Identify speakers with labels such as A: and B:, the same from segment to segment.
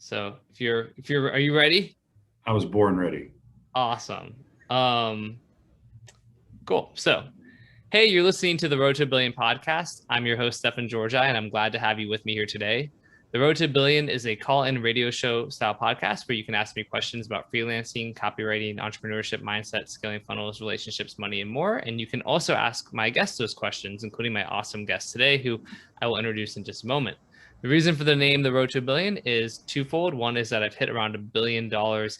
A: So are you ready?
B: I was born ready.
A: Awesome. Cool. So, hey, you're listening to the Road to a Billion podcast. I'm your host, Stefan Georgi, and I'm glad to have you with me here today. The Road to a Billion is a call-in radio show style podcast where you can ask me questions about freelancing, copywriting, entrepreneurship, mindset, scaling funnels, relationships, money, and more. And you can also ask my guests those questions, including my awesome guest today, who I will introduce in just a moment. The reason for the name The Road to a Billion is twofold. One is that I've hit around $1 billion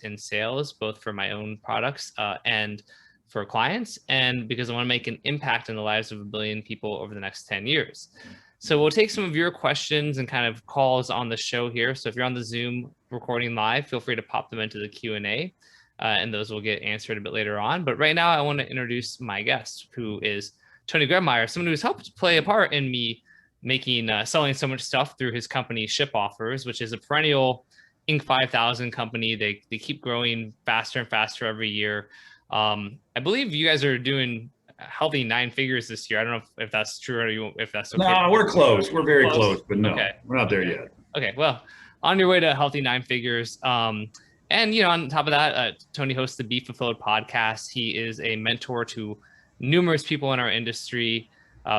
A: in sales, both for my own products and for clients, and because I want to make an impact in the lives of 1 billion people over the next 10 years. So we'll take some of your questions and kind of calls on the show here. So if you're on the Zoom recording live, feel free to pop them into the Q&A, and those will get answered a bit later on. But right now I want to introduce my guest, who is Tony Grebmeier, someone who's helped play a part in me making selling so much stuff through his company ShipOffers, which is a perennial Inc.5000 company. They keep growing faster and faster every year. I believe you guys are doing healthy 9 figures this year. I don't know if that's true or if that's okay.
B: No, we're close. We're very close, but no, we're not there yet.
A: Okay, well, on your way to healthy 9 figures. And on top of that, Tony hosts the Be Fulfilled podcast. He is a mentor to numerous people in our industry.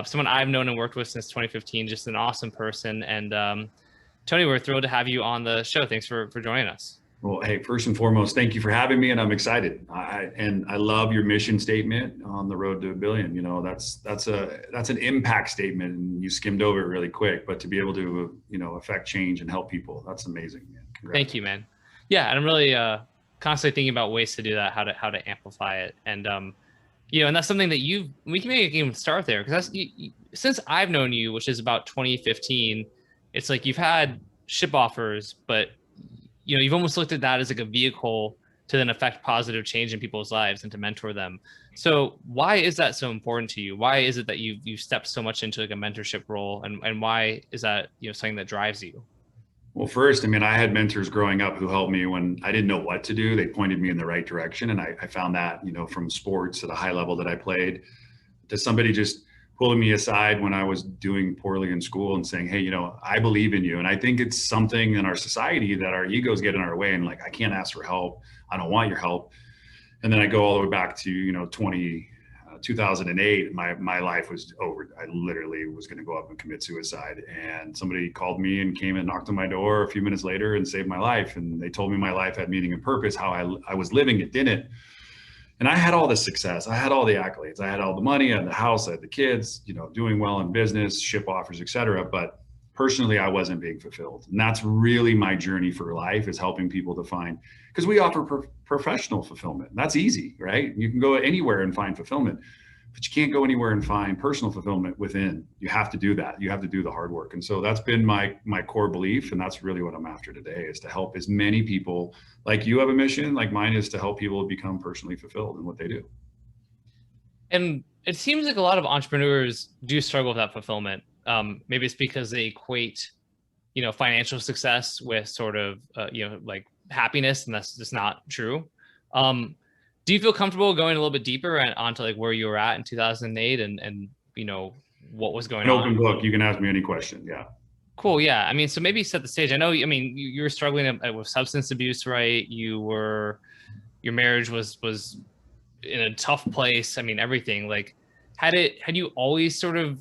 A: Someone I've known and worked with since 2015, just an awesome person. And Tony, we're thrilled to have you on the show. Thanks for joining us.
B: Well, hey, first and foremost, thank you for having me, and I'm excited. I love your mission statement on the road to a billion. You know, that's an impact statement, and you skimmed over it really quick. But to be able to affect change and help people, that's amazing.
A: Thank you, man. Yeah, and I'm really constantly thinking about ways to do that, how to amplify it, and and that's something that we can maybe even start there, because since I've known you, which is about 2015, it's like you've had ShipOffers, but you've almost looked at that as like a vehicle to then affect positive change in people's lives and to mentor them. So why is that so important to you? Why is it that you've stepped so much into like a mentorship role, and why is that something that drives you?
B: Well, first, I had mentors growing up who helped me when I didn't know what to do. They pointed me in the right direction. And I found that, from sports at a high level that I played, to somebody just pulling me aside when I was doing poorly in school and saying, hey, I believe in you. And I think it's something in our society that our egos get in our way, and like, I can't ask for help. I don't want your help. And then I go all the way back to, 2008, my life was over. I literally was going to go up and commit suicide. And somebody called me and came and knocked on my door a few minutes later and saved my life. And they told me my life had meaning and purpose. How I was living it didn't. And I had all the success. I had all the accolades. I had all the money. I had the house. I had the kids, doing well in business, ShipOffers, et cetera. But personally, I wasn't being fulfilled. And that's really my journey for life, is helping people to find, because we offer professional fulfillment. That's easy, right? You can go anywhere and find fulfillment, but you can't go anywhere and find personal fulfillment within. You have to do that. You have to do the hard work. And so that's been my core belief. And that's really what I'm after today, is to help as many people, like you have a mission, like mine is to help people become personally fulfilled in what they do.
A: And it seems like a lot of entrepreneurs do struggle with that fulfillment. Maybe it's because they equate, financial success with sort of, like happiness, and that's just not true. Do you feel comfortable going a little bit deeper onto like where you were at in 2008 and what was going on?
B: Open book. You can ask me any question. Yeah.
A: Cool. Yeah. So maybe set the stage. I know, you were struggling with substance abuse, right? Your marriage was in a tough place. Everything, like, had you always sort of,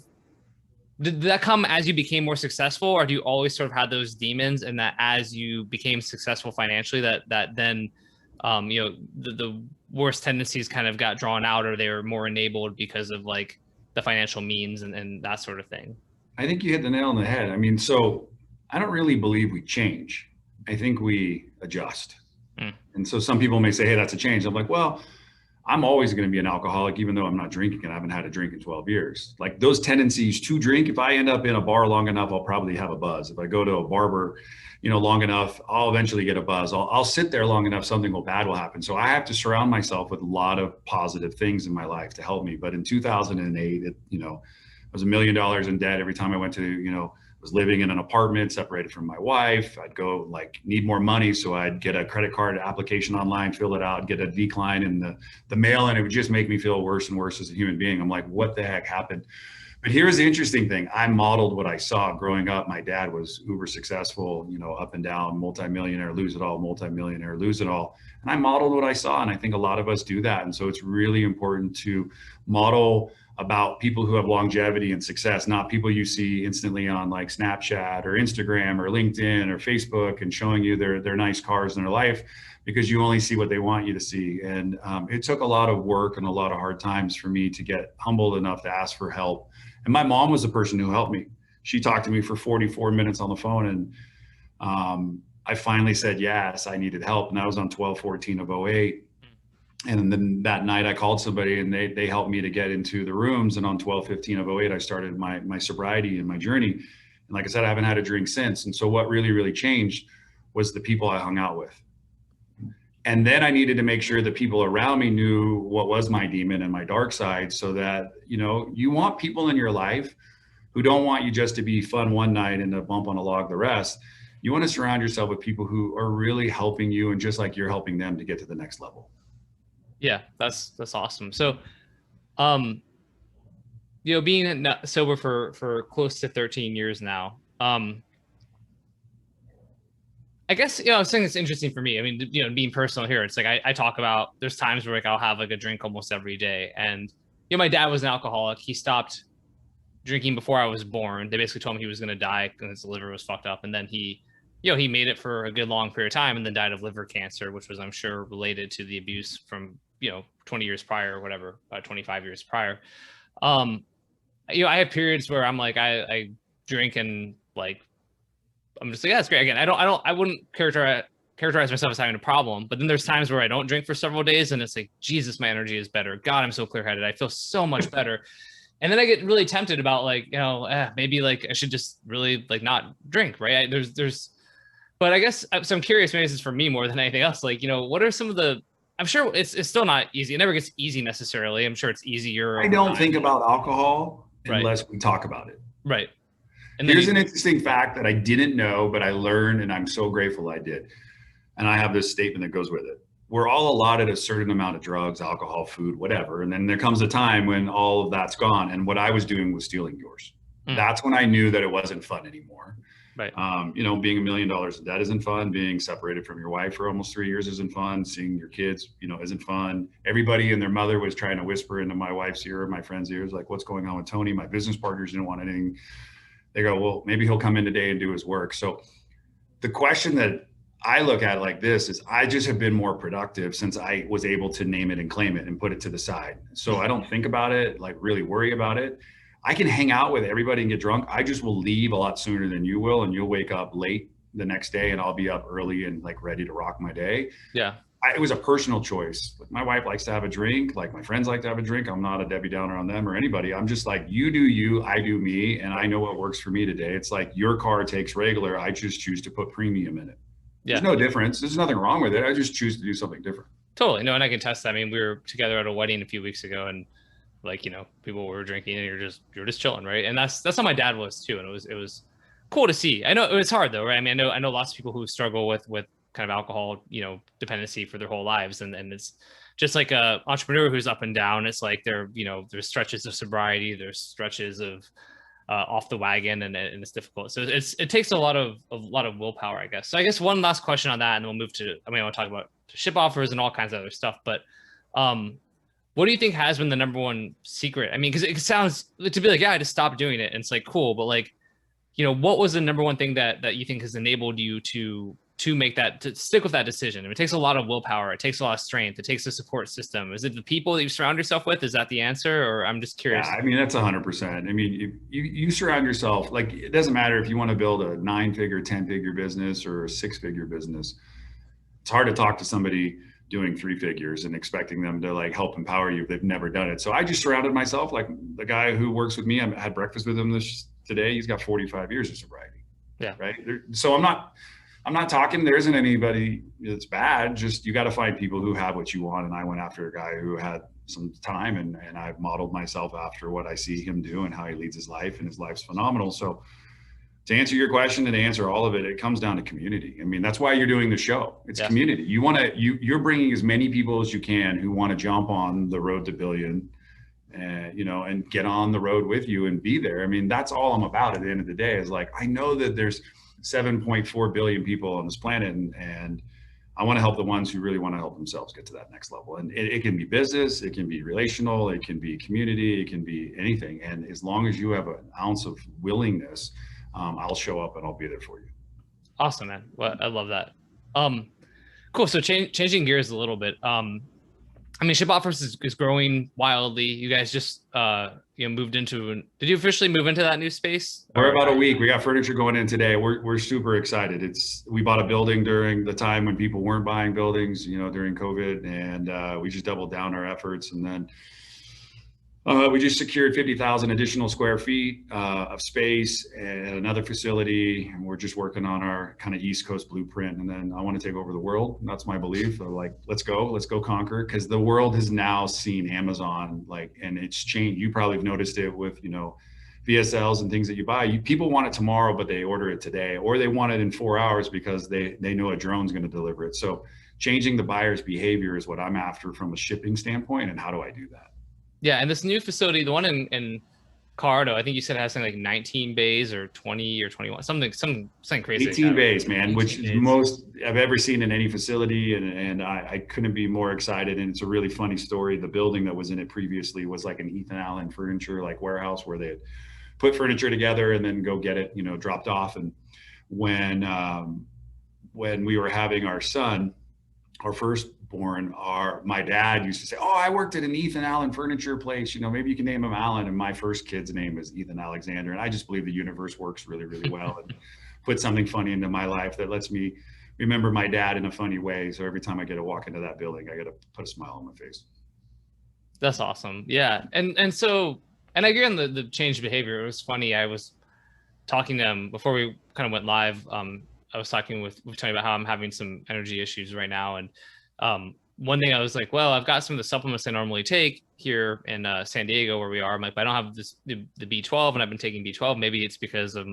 A: did that come as you became more successful, or do you always sort of had those demons, and that as you became successful financially, that then, the worst tendencies kind of got drawn out, or they were more enabled because of like the financial means and that sort of thing?
B: I think you hit the nail on the head. So I don't really believe we change. I think we adjust. And so some people may say, hey, that's a change. I'm like, well, I'm always going to be an alcoholic, even though I'm not drinking, and I haven't had a drink in 12 years. Like, those tendencies to drink, if I end up in a bar long enough, I'll probably have a buzz. If I go to a barber, long enough, I'll eventually get a buzz. I'll sit there long enough, something bad will happen. So I have to surround myself with a lot of positive things in my life to help me. But in 2008, I was $1 million in debt every time I went to, was living in an apartment, separated from my wife. I'd go need more money. So I'd get a credit card application online, fill it out, get a decline in the mail. And it would just make me feel worse and worse as a human being. I'm like, what the heck happened? But here's the interesting thing. I modeled what I saw growing up. My dad was uber successful, you know, up and down, multimillionaire, lose it all, multimillionaire, lose it all. And I modeled what I saw. And I think a lot of us do that. And so it's really important to model about people who have longevity and success, not people you see instantly on like Snapchat or Instagram or LinkedIn or Facebook and showing you their nice cars in their life, because you only see what they want you to see. And it took a lot of work and a lot of hard times for me to get humbled enough to ask for help. And my mom was the person who helped me. She talked to me for 44 minutes on the phone, and I finally said yes, I needed help. And I was on 12/14 of 08. And then that night I called somebody and they helped me to get into the rooms. And on 12/15 of 08, I started my sobriety and my journey. And like I said, I haven't had a drink since. And so what really, really changed was the people I hung out with. And then I needed to make sure that people around me knew what was my demon and my dark side, so that, you know, you want people in your life who don't want you just to be fun one night and a bump on a log the rest. You want to surround yourself with people who are really helping you, and just like you're helping them to get to the next level.
A: Yeah, that's awesome. So, you know, being sober for close to 13 years now, I guess, you know, I was saying it's interesting for me. I mean, you know, being personal here, it's like I talk about, there's times where like I'll have like a drink almost every day. And, you know, my dad was an alcoholic. He stopped drinking before I was born. They basically told him he was going to die because his liver was fucked up. And then he, you know, he made it for a good long period of time and then died of liver cancer, which was, I'm sure, related to the abuse from, you know, 20 years prior or whatever, 25 years prior. You know, I have periods where I'm like, I drink and like, I'm just like, yeah, that's great. Again, I wouldn't characterize myself as having a problem, but then there's times where I don't drink for several days and it's like, Jesus, my energy is better. God, I'm so clear-headed. I feel so much better. And then I get really tempted about like, you know, maybe like I should just really like not drink, right? But I guess, so I'm curious, maybe this is for me more than anything else. Like, you know, what are some of the, I'm sure it's still not easy. It never gets easy necessarily. I'm sure it's easier.
B: I don't think about alcohol unless we talk about it.
A: Right. And
B: here's an interesting fact that I didn't know, but I learned, and I'm so grateful I did. And I have this statement that goes with it. We're all allotted a certain amount of drugs, alcohol, food, whatever. And then there comes a time when all of that's gone. And what I was doing was stealing yours. That's when I knew that it wasn't fun anymore.
A: Right.
B: You know, being $1 million in debt isn't fun. Being separated from your wife for almost 3 years isn't fun. Seeing your kids, you know, isn't fun. Everybody and their mother was trying to whisper into my wife's ear, my friend's ears, like, what's going on with Tony? My business partners didn't want anything. They go, well, maybe he'll come in today and do his work. So the question that I look at it like this is, I just have been more productive since I was able to name it and claim it and put it to the side. So I don't think about it, like really worry about it. I can hang out with everybody and get drunk. I just will leave a lot sooner than you will. And you'll wake up late the next day and I'll be up early and like ready to rock my day.
A: Yeah.
B: It was a personal choice. My wife likes to have a drink. Like my friends like to have a drink. I'm not a Debbie Downer on them or anybody. I'm just like, you do you, I do me. And I know what works for me today. It's like your car takes regular. I just choose to put premium in it. Yeah. There's no difference. There's nothing wrong with it. I just choose to do something different.
A: Totally. No, and I can test that. I mean, we were together at a wedding a few weeks ago and like, you know, people were drinking and you're just chilling. Right. And that's how my dad was too. And it was cool to see. I know it was hard though, right? I mean, I know lots of people who struggle with kind of alcohol, you know, dependency for their whole lives. And it's just like a entrepreneur who's up and down. It's like there's stretches of sobriety, there's stretches of off the wagon, and it's difficult. So it takes a lot of willpower, I guess. So I guess one last question on that, and then we'll move to, I mean, I want to talk about ShipOffers and all kinds of other stuff, but what do you think has been the number one secret? I mean, because it sounds to be like, yeah, I just stopped doing it and it's like, cool. But like, you know, what was the number one thing that you think has enabled you to make that, to stick with that decision? I mean, it takes a lot of willpower. It takes a lot of strength. It takes a support system. Is it the people that you surround yourself with? Is that the answer? Or I'm just curious.
B: Yeah, I mean, that's 100%. I mean, you surround yourself, like, it doesn't matter if you want to build a 9-figure, 10-figure business or a 6-figure business. It's hard to talk to somebody doing 3 figures and expecting them to like help empower you if they've never done it. So I just surrounded myself, like the guy who works with me, I had breakfast with him today. He's got 45 years of sobriety.
A: Yeah.
B: Right. So I'm not talking, there isn't anybody that's bad. Just, you got to find people who have what you want. And I went after a guy who had some time and I've modeled myself after what I see him do and how he leads his life, and his life's phenomenal. So to answer your question and to answer all of it, it comes down to community. I mean, that's why you're doing the show. It's community. You're bringing as many people as you can who want to jump on the road to billion and, you know, and get on the road with you and be there. I mean, that's all I'm about at the end of the day is like, I know that there's 7.4 billion people on this planet, and I want to help the ones who really want to help themselves get to that next level. And it can be business, it can be relational, it can be community, it can be anything. And as long as you have an ounce of willingness, I'll show up and I'll be there for you.
A: Awesome, man. Well, I love that. Cool. So changing gears a little bit. I mean, ShipOffers is growing wildly. You guys just moved into. Did you officially move into that new space?
B: We're about a week. We got furniture going in today. We're super excited. We bought a building during the time when people weren't buying buildings, you know, during COVID, and we just doubled down our efforts. And then we just secured 50,000 additional square feet of space and another facility. And we're just working on our kind of East Coast blueprint. And then I want to take over the world. That's my belief. They're like, let's go conquer. Because the world has now seen Amazon, and it's changed. You probably have noticed it with, you know, VSLs and things that you buy. People want it tomorrow, but they order it today, or they want it in 4 hours because they know a drone's going to deliver it. So changing the buyer's behavior is what I'm after from a shipping standpoint. And how do I do that?
A: Yeah, and this new facility, the one in Colorado, I think you said it has something like 19 bays or 20 or 21, something crazy.
B: 18 bays, man, which is most I've ever seen in any facility, and I couldn't be more excited. And it's a really funny story. The building that was in it previously was like an Ethan Allen furniture warehouse where they put furniture together and then go get it, you know, dropped off. And when we were having our son, our firstborn, my dad used to say, "Oh, I worked at an Ethan Allen furniture place. You know, maybe you can name him Allen." And my first kid's name is Ethan Alexander. And I just believe the universe works really, really well and put something funny into my life that lets me remember my dad in a funny way. So every time I get to walk into that building, I got to put a smile on my face.
A: That's awesome. Yeah. And so I agree on the change behavior. It was funny. I was talking to him before we kind of went live. I was talking with Tony about how I'm having some energy issues right now. And one thing I was like, well, I've got some of the supplements I normally take here in San Diego where we are. I'm like, but I don't have the B12, and I've been taking B12. Maybe it's because of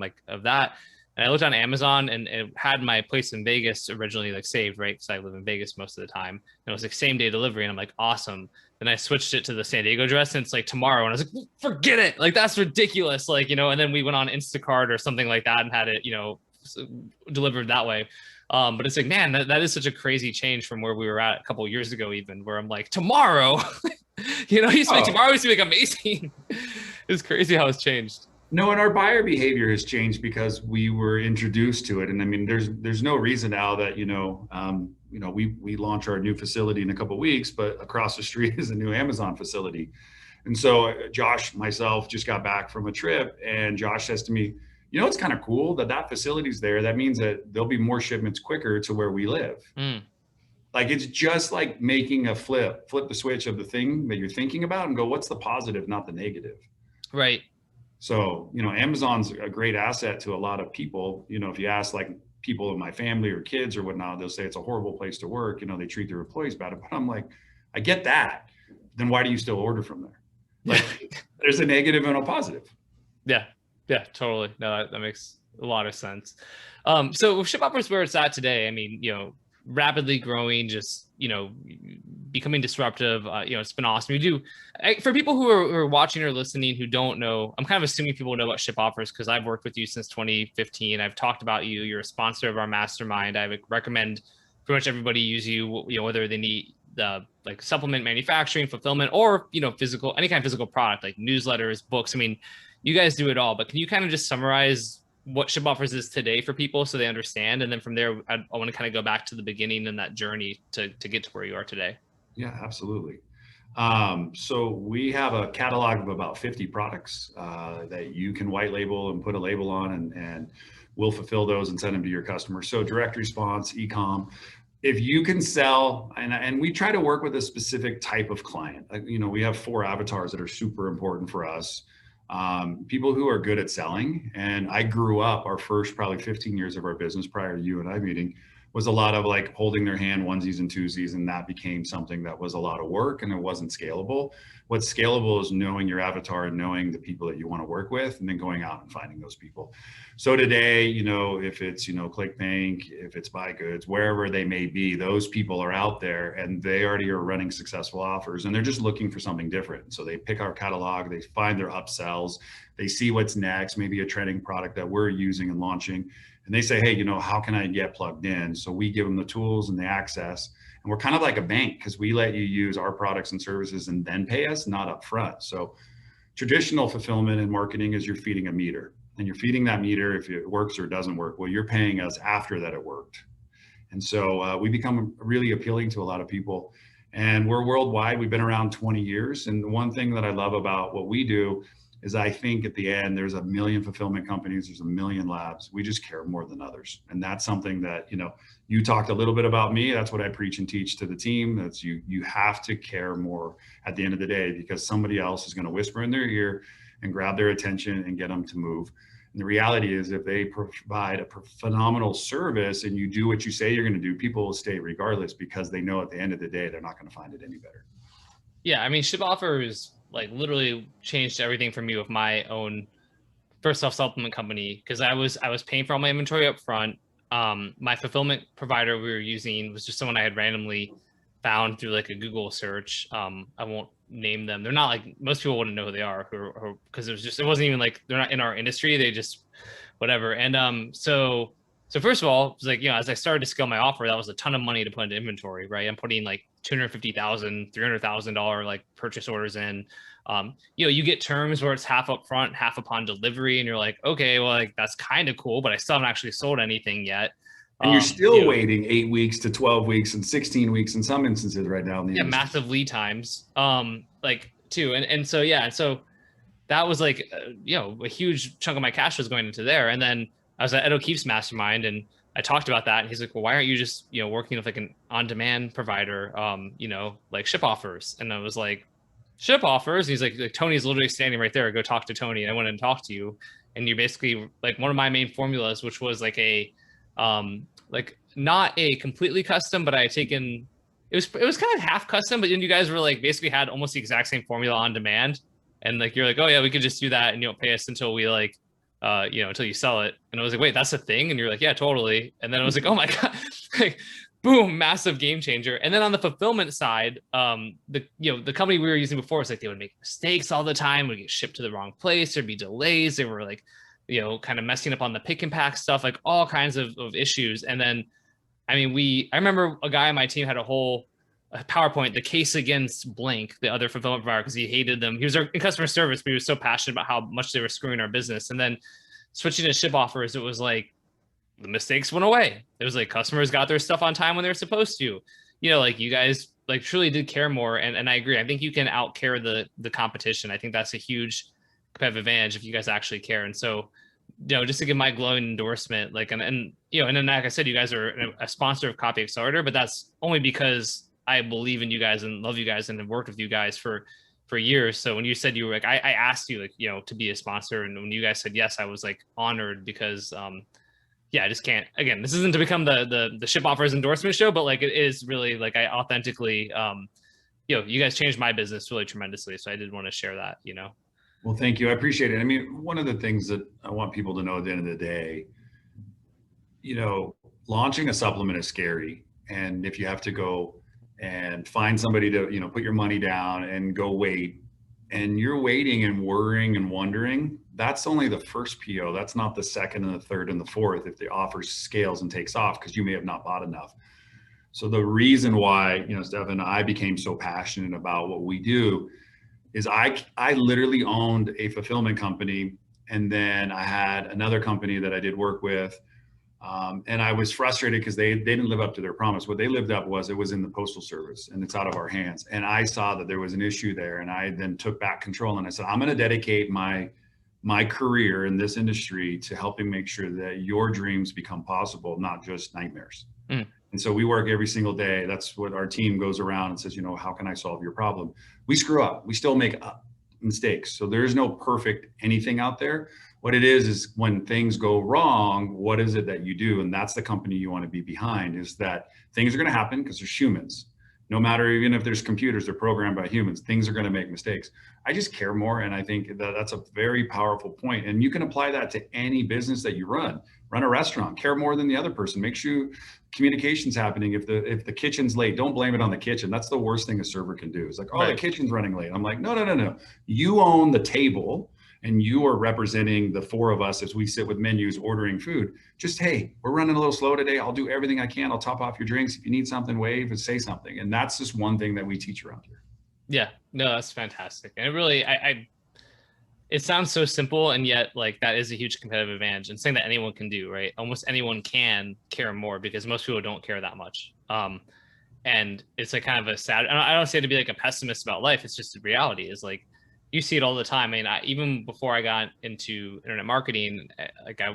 A: that. And I looked on Amazon, and it had my place in Vegas originally saved, right? Because I live in Vegas most of the time. And it was same day delivery. And I'm like, awesome. Then I switched it to the San Diego address, and it's tomorrow. And I was like, forget it. That's ridiculous. And then we went on Instacart or something like that and had it, delivered that way. But it's man, that is such a crazy change from where we were at a couple of years ago, even, where I'm like, tomorrow, tomorrow used to be amazing. It's crazy how it's changed.
B: No, and our buyer behavior has changed because we were introduced to it. And I mean, there's no reason now that, we launch our new facility in a couple of weeks, but across the street is a new Amazon facility. And so Josh, myself, just got back from a trip, and Josh says to me, it's kind of cool that facility's there. That means that there'll be more shipments quicker to where we live. It's just like making a flip the switch of the thing that you're thinking about and go, what's the positive, not the negative?
A: Right.
B: So, Amazon's a great asset to a lot of people. If you ask people in my family or kids or whatnot, they'll say it's a horrible place to work. They treat their employees bad. But I'm like, I get that. Then why do you still order from there? There's a negative and a positive.
A: Yeah, totally. No, that makes a lot of sense. So with ShipOffers where it's at today, I mean, rapidly growing, just, becoming disruptive, it's been awesome. For people who are watching or listening who don't know, I'm kind of assuming people know about ShipOffers because I've worked with you since 2015. I've talked about you. You're a sponsor of our mastermind. I would recommend pretty much everybody use you, whether they need supplement manufacturing, fulfillment, or, any kind of physical product like newsletters, books. I mean, you guys do it all, but can you kind of just summarize what ShipOffers is today for people so they understand? And then from there, I want to kind of go back to the beginning and that journey to get to where you are today.
B: Yeah, absolutely. So we have a catalog of about 50 products that you can white label and put a label on, and we'll fulfill those and send them to your customers. So direct response, e-com. If you can sell, and we try to work with a specific type of client. We have 4 avatars that are super important for us. People who are good at selling. And I grew up, our first probably 15 years of our business prior to you and I meeting was a lot of like holding their hand onesies and twosies, and that became something that was a lot of work and it wasn't scalable. What's scalable is knowing your avatar and knowing the people that you want to work with, and then going out and finding those people. So today, you know, if it's, you know, ClickBank, if it's Buy Goods, wherever they may be, those people are out there and they already are running successful offers, and they're just looking for something different. So they pick our catalog, they find their upsells, they see what's next, maybe a trending product that we're using and launching, and they say, hey, you know, how can I get plugged in? So we give them the tools and the access, and we're kind of like a bank because we let you use our products and services and then pay us, not upfront. So traditional fulfillment and marketing is you're feeding a meter, and you're feeding that meter if it works or doesn't work. Well, you're paying us after that it worked. And so we become really appealing to a lot of people, and we're worldwide. We've been around 20 years. And one thing that I love about what we do is I think at the end, there's a million fulfillment companies, there's a million labs. We just care more than others. And that's something that, you know, you talked a little bit about me. That's what I preach and teach to the team. That's you have to care more at the end of the day, because somebody else is going to whisper in their ear and grab their attention and get them to move. And the reality is, if they provide a phenomenal service and you do what you say you're going to do, people will stay regardless, because they know at the end of the day, they're not going to find it any better.
A: Yeah. I mean, ShipOffers like literally changed everything for me with my own first off supplement company, because I was paying for all my inventory up front. My fulfillment provider we were using was just someone I had randomly found through like a Google search. I won't name them. They're not like, most people wouldn't know who they are, because it wasn't even like, they're not in our industry. They just whatever. And so first of all, it was like, you know, as I started to scale my offer, that was a ton of money to put into inventory, right? I'm putting like $250,000, $300,000 like purchase orders in. You know, you get terms where it's half up front, half upon delivery, and you're like, okay, well, like that's kind of cool, but I still haven't actually sold anything yet.
B: And you're still waiting 8 weeks to 12 weeks and 16 weeks in some instances right now in the industry.
A: Massive lead times, like too. And so, yeah. And so that was like, you know, a huge chunk of my cash was going into there. And then I was at Ed O'Keefe's mastermind, and I talked about that. And he's like, well, why aren't you just, you know, working with like an on-demand provider, you know, like ShipOffers? And I was like, ShipOffers? And he's like, Tony's literally standing right there. Go talk to Tony. And I went and talked to you. And you're basically like one of my main formulas, which was like a, like not a completely custom, but I had taken, it was kind of half custom, but then you guys were like, basically had almost the exact same formula on demand. And like, you're like, oh yeah, we could just do that. And you don't pay us until we like, you know, until you sell it. And I was like, wait, that's a thing? And you're like, yeah, totally. And then I was like, oh my God, like, boom, massive game changer. And then on the fulfillment side, the company we were using before was like, they would make mistakes all the time, would get shipped to the wrong place, there'd be delays. They were like, you know, kind of messing up on the pick and pack stuff, like all kinds of issues. And then, I mean, I remember a guy on my team had a whole PowerPoint, the case against blank, the other fulfillment provider, because he hated them. He was in customer service, but he was so passionate about how much they were screwing our business. And then switching to ShipOffers, it was like the mistakes went away. It was like customers got their stuff on time when they were supposed to. You know, like you guys like truly did care more. And I agree. I think you can out care the competition. I think that's a huge competitive advantage if you guys actually care. And so, you know, just to give my glowing endorsement, like, and you know, and then like I said, you guys are a sponsor of Copy Accelerator, but that's only because I believe in you guys and love you guys and have worked with you guys for years. So when you said you were like, I asked you like, you know, to be a sponsor, and when you guys said yes, I was like honored, because yeah, I just can't, again, this isn't to become the ShipOffers endorsement show, but like it is really like I authentically, you know, you guys changed my business really tremendously. So I did want to share that, you know.
B: Well, thank you. I appreciate it. I mean, one of the things that I want people to know at the end of the day, you know, launching a supplement is scary. And if you have to go and find somebody to, you know, put your money down and go wait, and you're waiting and worrying and wondering, that's only the first PO. That's not the second and the third and the fourth if the offer scales and takes off, because you may have not bought enough. So the reason why, you know, Stefan and I became so passionate about what we do is I literally owned a fulfillment company, and then I had another company that I did work with. And I was frustrated because they didn't live up to their promise. What they lived up was, it was in the postal service and it's out of our hands. And I saw that there was an issue there, and I then took back control, and I said, I'm going to dedicate my career in this industry to helping make sure that your dreams become possible, not just nightmares. And so we work every single day. That's what our team goes around and says, you know, how can I solve your problem? We screw up. We still make mistakes. So there's no perfect anything out there. what it is when things go wrong, what is it that you do? And that's the company you want to be behind, is that things are going to happen because there's humans. No matter, even if there's computers, they're programmed by humans, things are going to make mistakes. I just care more. And I think that that's a very powerful point. And you can apply that to any business that you run. Run a restaurant, care more than the other person. Make sure communication's happening. If the kitchen's late, don't blame it on the kitchen. That's the worst thing a server can do. It's like, oh, the kitchen's running late. I'm like, no. You own the table, and you are representing the four of us as we sit with menus ordering food. Just, hey, we're running a little slow today. I'll do everything I can. I'll top off your drinks. If you need something, wave and say something. And that's just one thing that we teach around here.
A: Yeah, no, that's fantastic. And it really, it sounds so simple, and yet like that is a huge competitive advantage, and something that anyone can do, right? Almost anyone can care more, because most people don't care that much. And it's like kind of a sad, I don't say to be like a pessimist about life. It's just the reality is like, you see it all the time. I mean, even before I got into internet marketing,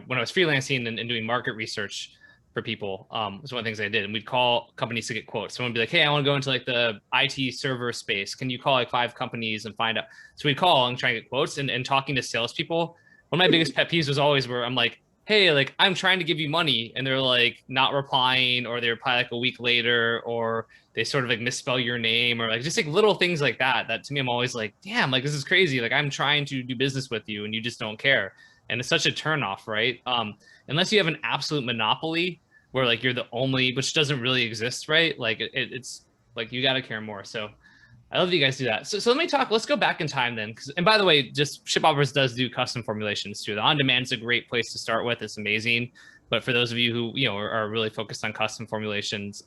A: when I was freelancing and doing market research for people, was one of the things I did. And we'd call companies to get quotes. Someone would be like, hey, I want to go into like the IT server space. Can you call like 5 companies and find out? So we'd call and try and get quotes, and talking to salespeople. One of my biggest pet peeves was always where I'm like, hey, like I'm trying to give you money, and they're like not replying, or they reply like a week later, or they sort of like misspell your name, or like just like little things like that, that to me, I'm always like, damn, like this is crazy. Like I'm trying to do business with you and you just don't care. And it's such a turnoff, right? Unless you have an absolute monopoly where like you're the only, which doesn't really exist, right? Like it's like, you got to care more. So I love that you guys do that. So let me talk, let's go back in time then. And by the way, just ShipOffers does do custom formulations too. The on-demand is a great place to start with. It's amazing. But for those of you who, are really focused on custom formulations,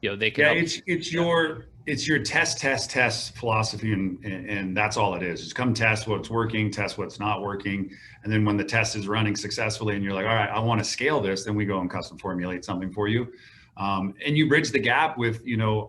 A: they can.
B: Yeah, it's your test philosophy, and that's all it is. Just come test what's working, test what's not working, and then when the test is running successfully, and you're like, all right, I want to scale this, then we go and custom formulate something for you, and you bridge the gap with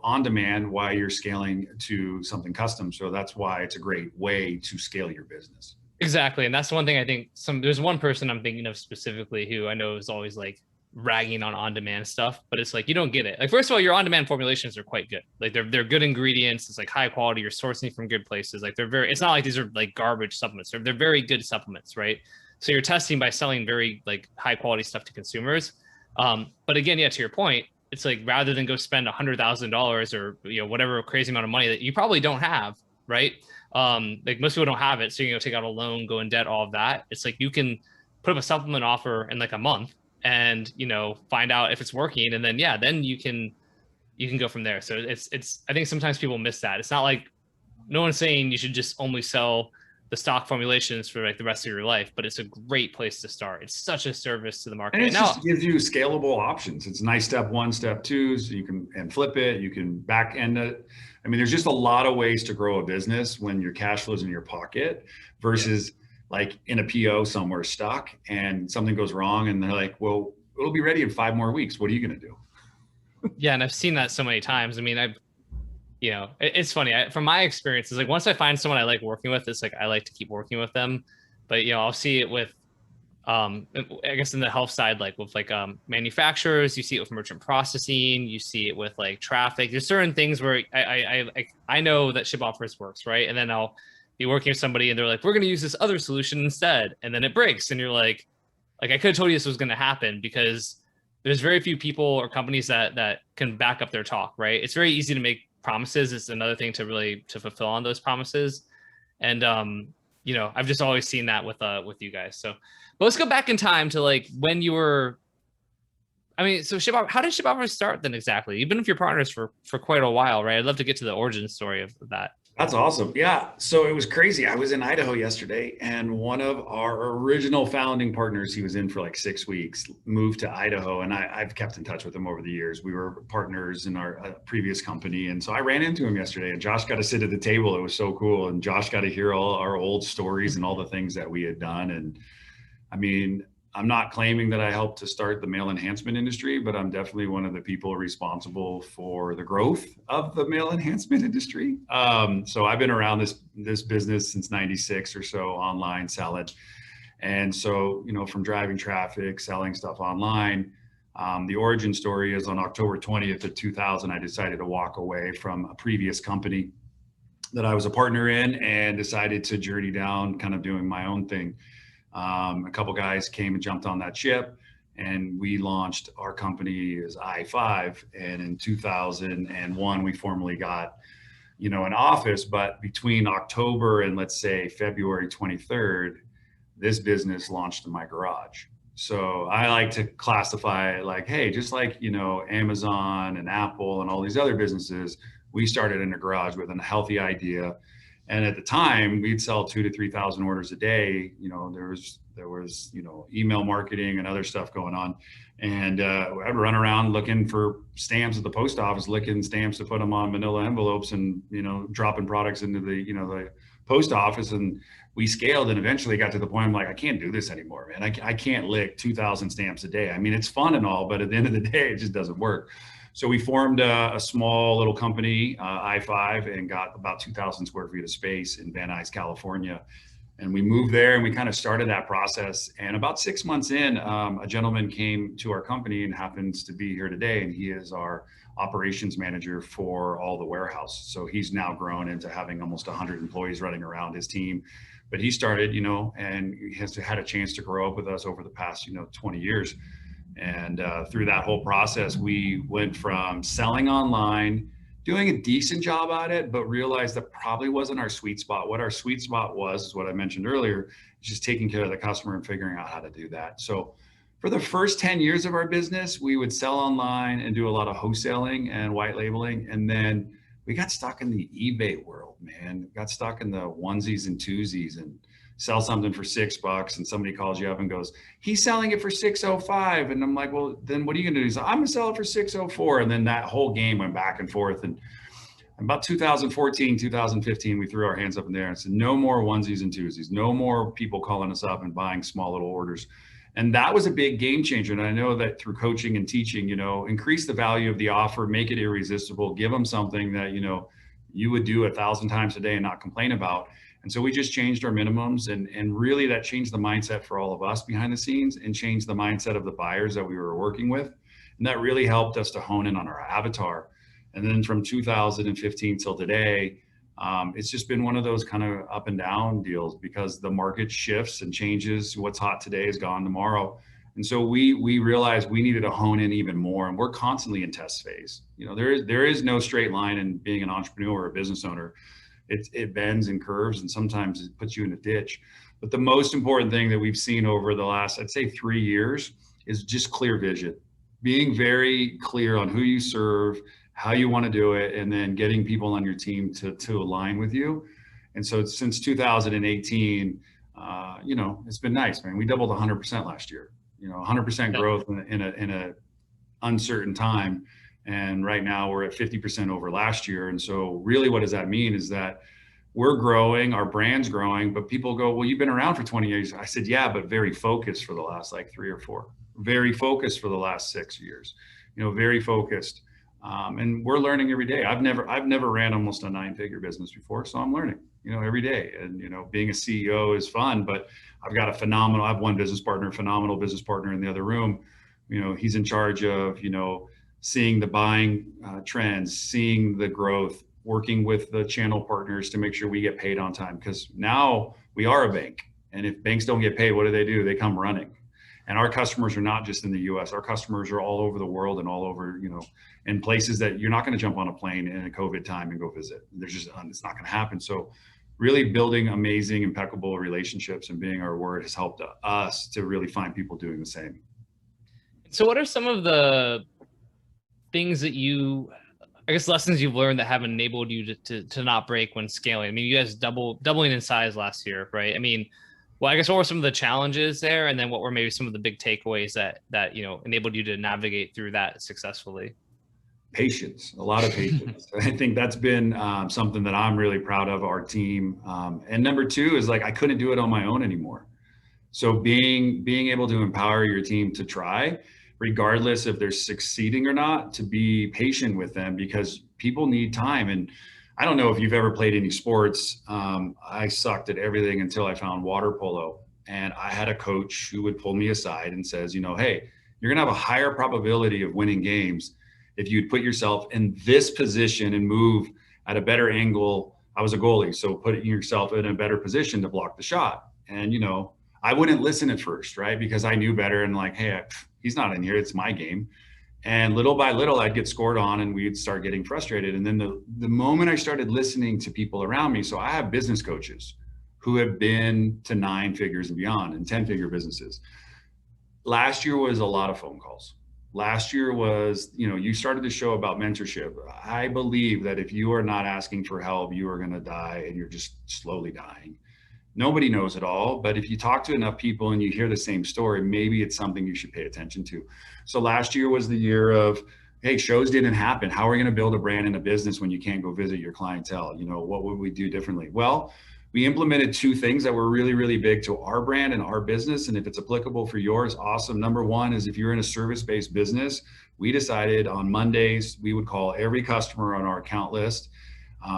B: on demand while you're scaling to something custom. So that's why it's a great way to scale your business.
A: Exactly, and that's one thing I think. There's one person I'm thinking of specifically who I know is always like ragging on on-demand stuff, but it's like, you don't get it. Like, first of all, your on-demand formulations are quite good. Like they're good ingredients. It's like high quality. You're sourcing from good places. Like it's not like these are like garbage supplements. They're very good supplements, right? So you're testing by selling very like high quality stuff to consumers. But again, yeah, to your point, it's like, rather than go spend $100,000 or whatever crazy amount of money that you probably don't have, right? Like most people don't have it. So you're gonna take out a loan, go in debt, all of that. It's like, you can put up a supplement offer in like a month and find out if it's working, and then then you can go from there. So it's I think sometimes people miss that. It's not like, no one's saying you should just only sell the stock formulations for like the rest of your life, but it's a great place to start. It's such a service to the market.
B: And it just gives you scalable options. It's nice step 1, step 2, so you can flip it, you can back end it. I mean, there's just a lot of ways to grow a business when your cash flow's in your pocket versus like in a PO somewhere stuck and something goes wrong and they're like, well, it'll be ready in 5 more weeks. What are you going to do?
A: Yeah. And I've seen that so many times. I mean, it's funny. From my experience, it's like, once I find someone I like working with, it's like, I like to keep working with them. But, I'll see it with, I guess in the health side, like with like manufacturers, you see it with merchant processing, you see it with like traffic. There's certain things where I know that ShipOffers works, right? And then I'll be working with somebody and they're like, we're going to use this other solution instead. And then it breaks. And you're like I could have told you this was going to happen, because there's very few people or companies that can back up their talk, right? It's very easy to make promises. It's another thing to fulfill on those promises. And, I've just always seen that with you guys. So, but let's go back in time to like when you were, so how did ShipOffers start then exactly? You've been with your partners for quite a while, right? I'd love to get to the origin story of that.
B: That's awesome. Yeah. So it was crazy. I was in Idaho yesterday, and one of our original founding partners, he was in for like 6 weeks, moved to Idaho, and I've kept in touch with him over the years. We were partners in our previous company. And so I ran into him yesterday, and Josh got to sit at the table. It was so cool. And Josh got to hear all our old stories and all the things that we had done. And I mean, I'm not claiming that I helped to start the male enhancement industry, but I'm definitely one of the people responsible for the growth of the male enhancement industry. So I've been around this business since '96 or so, online selling. And so, from driving traffic, selling stuff online, the origin story is on October 20th of 2000, I decided to walk away from a previous company that I was a partner in and decided to journey down kind of doing my own thing. A couple guys came and jumped on that ship, and we launched our company as I5. And in 2001, we formally got, an office. But between October and, let's say, February 23rd, this business launched in my garage. So I like to classify it like, hey, just like, Amazon and Apple and all these other businesses, we started in a garage with a healthy idea. And at the time, we'd sell 2,000 to 3,000 orders a day. There was email marketing and other stuff going on. And I'd run around looking for stamps at the post office, licking stamps to put them on manila envelopes, and dropping products into the post office. And we scaled, and eventually got to the point I'm like, I can't do this anymore, man. I can't lick 2,000 stamps a day. I mean, it's fun and all, but at the end of the day, it just doesn't work. So we formed a small little company, I5, and got about 2,000 square feet of space in Van Nuys, California. And we moved there, and we kind of started that process. And about 6 months in, a gentleman came to our company and happens to be here today. And he is our operations manager for all the warehouse. So he's now grown into having almost 100 employees running around his team. But he started, and he has had a chance to grow up with us over the past, 20 years. And through that whole process, we went from selling online, doing a decent job at it, but realized that probably wasn't our sweet spot. What our sweet spot was, is what I mentioned earlier, just taking care of the customer and figuring out how to do that. So for the first 10 years of our business, we would sell online and do a lot of wholesaling and white labeling. And then we got stuck in the eBay world, man. Got stuck in the onesies and twosies, and sell something for $6, and somebody calls you up and goes, he's selling it for $605. And I'm like, well, then what are you gonna do? He's like, I'm gonna sell it for $604. And then that whole game went back and forth. And about 2014, 2015, we threw our hands up in there and said, no more onesies and twosies, no more people calling us up and buying small little orders. And that was a big game changer. And I know that through coaching and teaching, increase the value of the offer, make it irresistible, give them something that, you would do 1,000 times a day and not complain about. And so we just changed our minimums, and really that changed the mindset for all of us behind the scenes, and changed the mindset of the buyers that we were working with. And that really helped us to hone in on our avatar. And then from 2015 till today, it's just been one of those kind of up and down deals, because the market shifts and changes. What's hot today is gone tomorrow. And so we realized we needed to hone in even more, and we're constantly in test phase. There is no straight line in being an entrepreneur or a business owner. It bends and curves, and sometimes it puts you in a ditch. But the most important thing that we've seen over the last, I'd say, 3 years, is just clear vision. Being very clear on who you serve, how you want to do it, and then getting people on your team to align with you. And so since 2018, it's been nice, man. We doubled 100% last year. 100% growth in a uncertain time. And right now we're at 50% over last year. And so really what does that mean is that we're growing, our brand's growing, but people go, well, you've been around for 20 years. I said, yeah, but very focused for the last 3 or 4, very focused for the last 6 years, very focused. And we're learning every day. I've never ran almost a 9-figure business before. So I'm learning, every day. And, being a CEO is fun, but I have one business partner, phenomenal business partner in the other room. He's in charge of, seeing the buying trends, seeing the growth, working with the channel partners to make sure we get paid on time. Because now we are a bank, and if banks don't get paid, what do? They come running. And our customers are not just in the US. Our customers are all over the world, and all over, in places that you're not going to jump on a plane in a COVID time and go visit. It's not going to happen. So really building amazing, impeccable relationships and being our word has helped us to really find people doing the same.
A: So what are some of the things that lessons you've learned that have enabled you to not break when scaling? I mean, you guys doubling in size last year, right? I mean, well, I guess what were some of the challenges there? And then what were maybe some of the big takeaways that enabled you to navigate through that successfully?
B: Patience, a lot of patience. I think that's been something that I'm really proud of our team. And number 2 is I couldn't do it on my own anymore. So being able to empower your team to try, regardless if they're succeeding or not, to be patient with them, because people need time. And I don't know if you've ever played any sports. I sucked at everything until I found water polo. And I had a coach who would pull me aside and says, hey, you're gonna have a higher probability of winning games if you'd put yourself in this position and move at a better angle. I was a goalie, so putting yourself in a better position to block the shot. And I wouldn't listen at first, right? Because I knew better and like, hey, he's not in here. It's my game. And little by little, I'd get scored on and we'd start getting frustrated. And then the moment I started listening to people around me, so I have business coaches who have been to 9 figures and beyond and 10-figure businesses. Last year was a lot of phone calls. Last year was, you started the show about mentorship. I believe that if you are not asking for help, you are going to die and you're just slowly dying. Nobody knows it all, but if you talk to enough people and you hear the same story, maybe it's something you should pay attention to. So last year was the year of, hey, shows didn't happen. How are we going to build a brand and a business when you can't go visit your clientele? What would we do differently? Well, we implemented 2 things that were really, really big to our brand and our business. And if it's applicable for yours, awesome. Number one is if you're in a service-based business, we decided on Mondays, we would call every customer on our account list.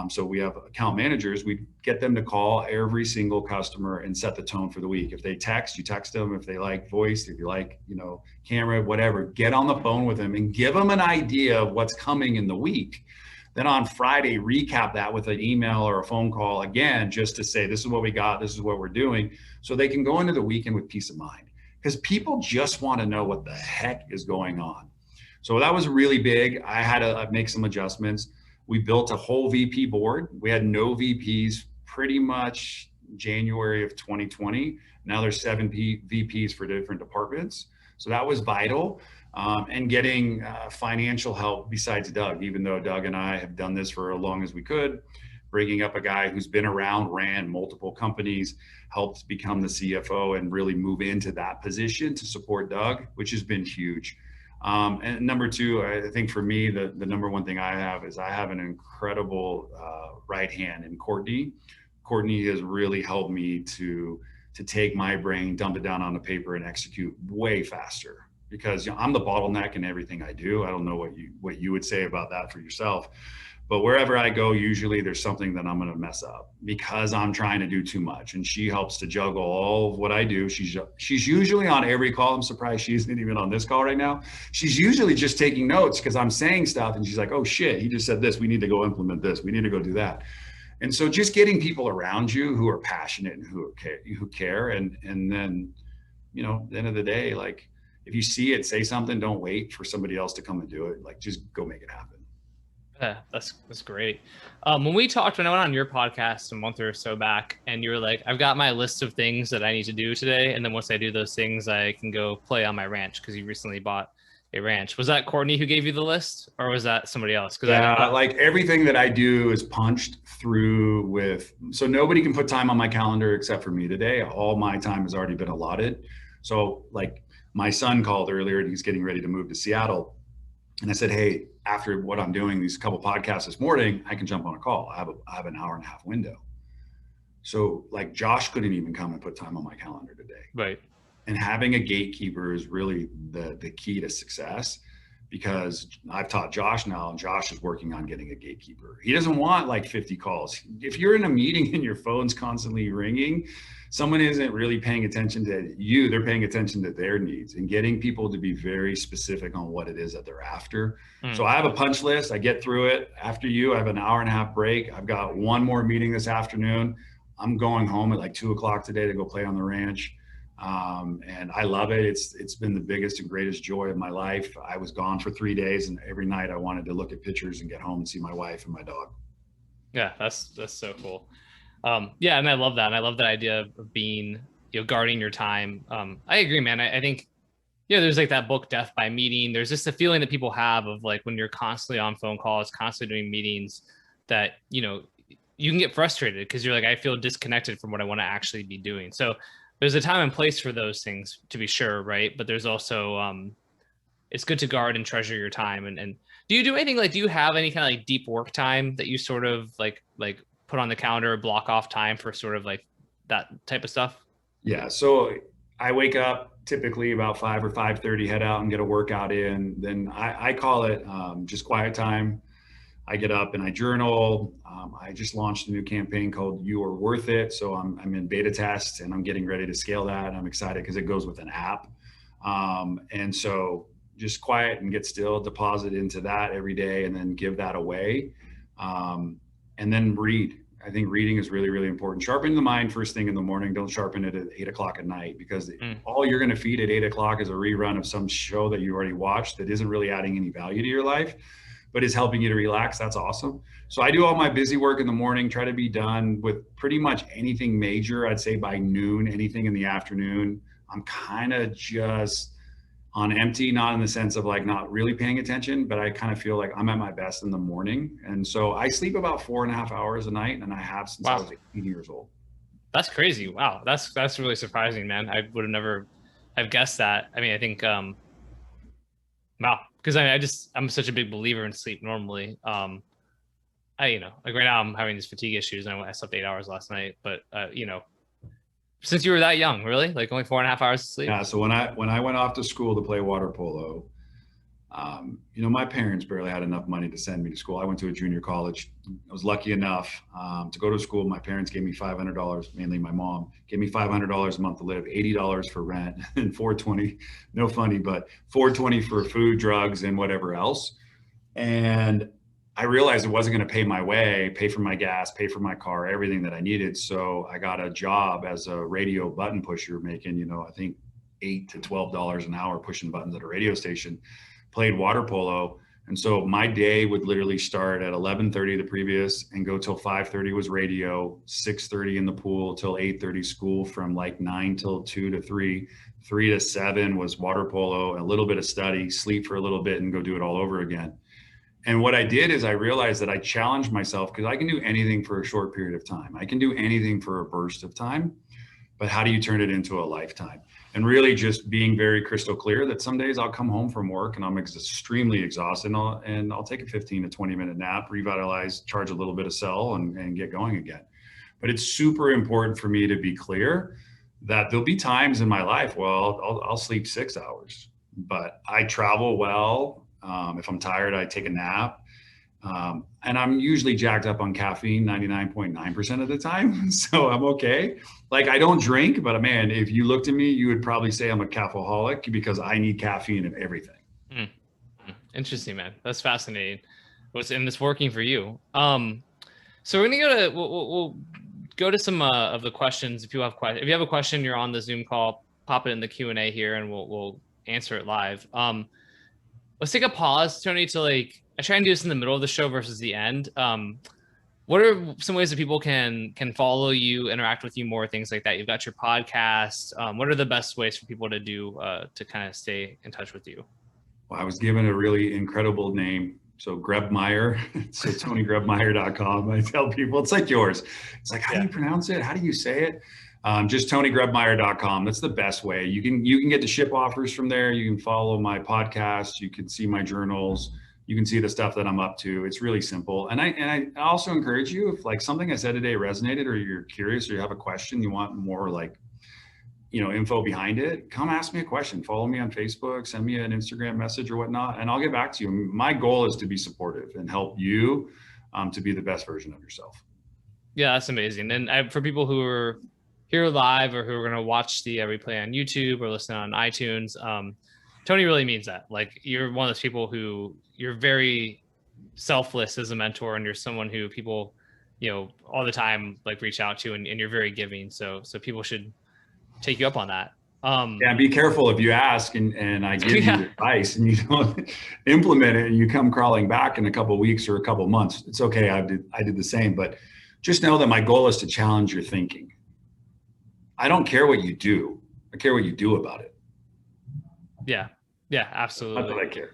B: So we have account managers, we get them to call every single customer and set the tone for the week. If they text, you text them. If they like voice, if you like, camera, whatever, get on the phone with them and give them an idea of what's coming in the week. Then on Friday, recap that with an email or a phone call again, just to say, this is what we got, this is what we're doing. So they can go into the weekend with peace of mind, because people just want to know what the heck is going on. So that was really big. I had to make some adjustments. We built a whole VP board. We had no VPs pretty much January of 2020. Now there's 7 VPs for different departments. So that was vital. And getting financial help besides Doug, even though Doug and I have done this for as long as we could, bringing up a guy who's been around, ran multiple companies, helped become the CFO and really move into that position to support Doug, which has been huge. And number 2, I think for me, the number one thing I have is I have an incredible right hand in Courtney. Courtney has really helped me to take my brain, dump it down on the paper and execute way faster, because I'm the bottleneck in everything I do. I don't know what you would say about that for yourself, but wherever I go, usually there's something that I'm going to mess up because I'm trying to do too much. And she helps to juggle all of what I do. She's usually on every call. I'm surprised she isn't even on this call right now. She's usually just taking notes because I'm saying stuff and she's like, oh shit, he just said this. We need to go implement this. We need to go do that. And so just getting people around you who are passionate and who care. And then, at the end of the day, like, if you see it, say something, don't wait for somebody else to come and do it. Like, just go make it happen.
A: Yeah, that's great. When I went on your podcast a month or so back, and you were like, I've got my list of things that I need to do today. And then once I do those things, I can go play on my ranch, because you recently bought a ranch. Was that Courtney who gave you the list, or was that somebody else?
B: Yeah, like everything that I do is punched through so nobody can put time on my calendar except for me today. All my time has already been allotted. So like, my son called earlier and he's getting ready to move to Seattle. And I said, hey, after what I'm doing, these couple podcasts this morning, I can jump on a call. I have an hour and a half window. So like, Josh couldn't even come and put time on my calendar today.
A: Right.
B: And having a gatekeeper is really the key to success, because I've taught Josh now, and Josh is working on getting a gatekeeper. He doesn't want like 50 calls. If you're in a meeting and your phone's constantly ringing, someone isn't really paying attention to you. They're paying attention to their needs, and getting people to be very specific on what it is that they're after. So I have a punch list. I get through it. After I have an hour and a half break. I've got one more meeting this afternoon. I'm going home at like 2 o'clock today to go play on the ranch. And I love it. It's been the biggest and greatest joy of my life. I was gone for 3 days, and every night I wanted to look at pictures and get home and see my wife and my dog.
A: Yeah, that's so cool. Yeah, and I love that. And I love that idea of being, guarding your time. I agree, man. I think, there's like that book, Death by Meeting. There's just a feeling that people have of like, when you're constantly on phone calls, constantly doing meetings, that, you can get frustrated because you're like, I feel disconnected from what I want to actually be doing. So there's a time and place for those things, to be sure, right? But there's also, it's good to guard and treasure your time. And do you do anything, like, do you have any kind of like deep work time that you sort of like put on the calendar, block off time for sort of like that type of stuff?
B: Yeah. So I wake up typically about 5 or 5:30, head out and get a workout in. Then I call it just quiet time. I get up and I journal. I just launched a new campaign called You Are Worth It. So I'm in beta test and I'm getting ready to scale that. I'm excited because it goes with an app. And so just quiet and get still, deposit into that every day, and then give that away. And then read. I think reading is really, really important. Sharpen the mind first thing in the morning. Don't sharpen it at 8 o'clock at night, because all you're going to feed at 8 o'clock is a rerun of some show that you already watched that isn't really adding any value to your life, but is helping you to relax. That's awesome. So I do all my busy work in the morning, try to be done with pretty much anything major, I'd say by noon. Anything in the afternoon, I'm kind of just on empty, not in the sense of like not really paying attention, but I kind of feel like I'm at my best in the morning. And so I sleep about 4.5 hours a night, and I have since I was 18 years old.
A: That's crazy. Wow. That's really surprising, man. I would have never have guessed that. I mean, I think, wow. Cause I'm such a big believer in sleep normally. Like right now I'm having these fatigue issues, and I slept 8 hours last night, but since you were that young, really? Like only 4.5 hours of sleep?
B: Yeah. So when I went off to school to play water polo, my parents barely had enough money to send me to school. I went to a junior college. I was lucky enough to go to school. My parents gave me $500, mainly my mom, gave me $500 a month to live, $80 for rent, and $420, no funny, but $420 for food, drugs, and whatever else. And I realized it wasn't going to pay my way, pay for my gas, pay for my car, everything that I needed. So I got a job as a radio button pusher, making, I think $8 to $12 an hour pushing buttons at a radio station. Played water polo. And so my day would literally start at 11:30 the previous and go till 5:30 was radio, 6:30 in the pool till 8:30 school, from like 9 till 2 to 3, 3 to 7 was water polo, a little bit of study, sleep for a little bit, and go do it all over again. And what I did is I realized that I challenged myself, because I can do anything for a short period of time. I can do anything for a burst of time, but how do you turn it into a lifetime? And really just being very crystal clear that some days I'll come home from work and I'm extremely exhausted, and I'll take a 15 to 20 minute nap, revitalize, charge a little bit of cell, and get going again. But it's super important for me to be clear that there'll be times in my life, I'll sleep 6 hours, but I travel well. If I'm tired, I take a nap. And I'm usually jacked up on caffeine 99.9% of the time. So I'm okay. Like, I don't drink, but man, if you looked at me, you would probably say I'm a caffeaholic, because I need caffeine in everything.
A: Interesting, man. That's fascinating. And it's working for you. So we're going to we'll go to some of the questions. If you have a question, you're on the Zoom call, pop it in the Q&A here and we'll answer it live. Let's take a pause, Tony, to I try and do this in the middle of the show versus the end. What are some ways that people can follow you, interact with you more, things like that? You've got your podcast. What are the best ways for people to do to kind of stay in touch with you?
B: Well, I was given a really incredible name. So Grebmeier, so TonyGrebmeier.com. I tell people, it's like yours. It's like, how do you pronounce it? How do you say it? Just TonyGrebmeier.com. That's the best way. You can get the ShipOffers from there. You can follow my podcast. You can see my journals. You can see the stuff that I'm up to. It's really simple. And I also encourage you, if like something I said today resonated, or you're curious, or you have a question, you want more info behind it, come ask me a question. Follow me on Facebook, send me an Instagram message or whatnot, and I'll get back to you. My goal is to be supportive and help you to be the best version of yourself. Yeah,
A: that's amazing. And for people who are here live, or who are going to watch the replay on YouTube or listen on iTunes, Tony really means that. Like, you're one of those people who you're very selfless as a mentor, and you're someone who people, all the time reach out to, and you're very giving. So people should take you up on that.
B: Be careful if you ask and I give you advice and you don't implement it, and you come crawling back in a couple of weeks or a couple of months. It's okay. I did the same, but just know that my goal is to challenge your thinking. I don't care what you do. I care what you do about it.
A: Yeah, absolutely.
B: That's what I care.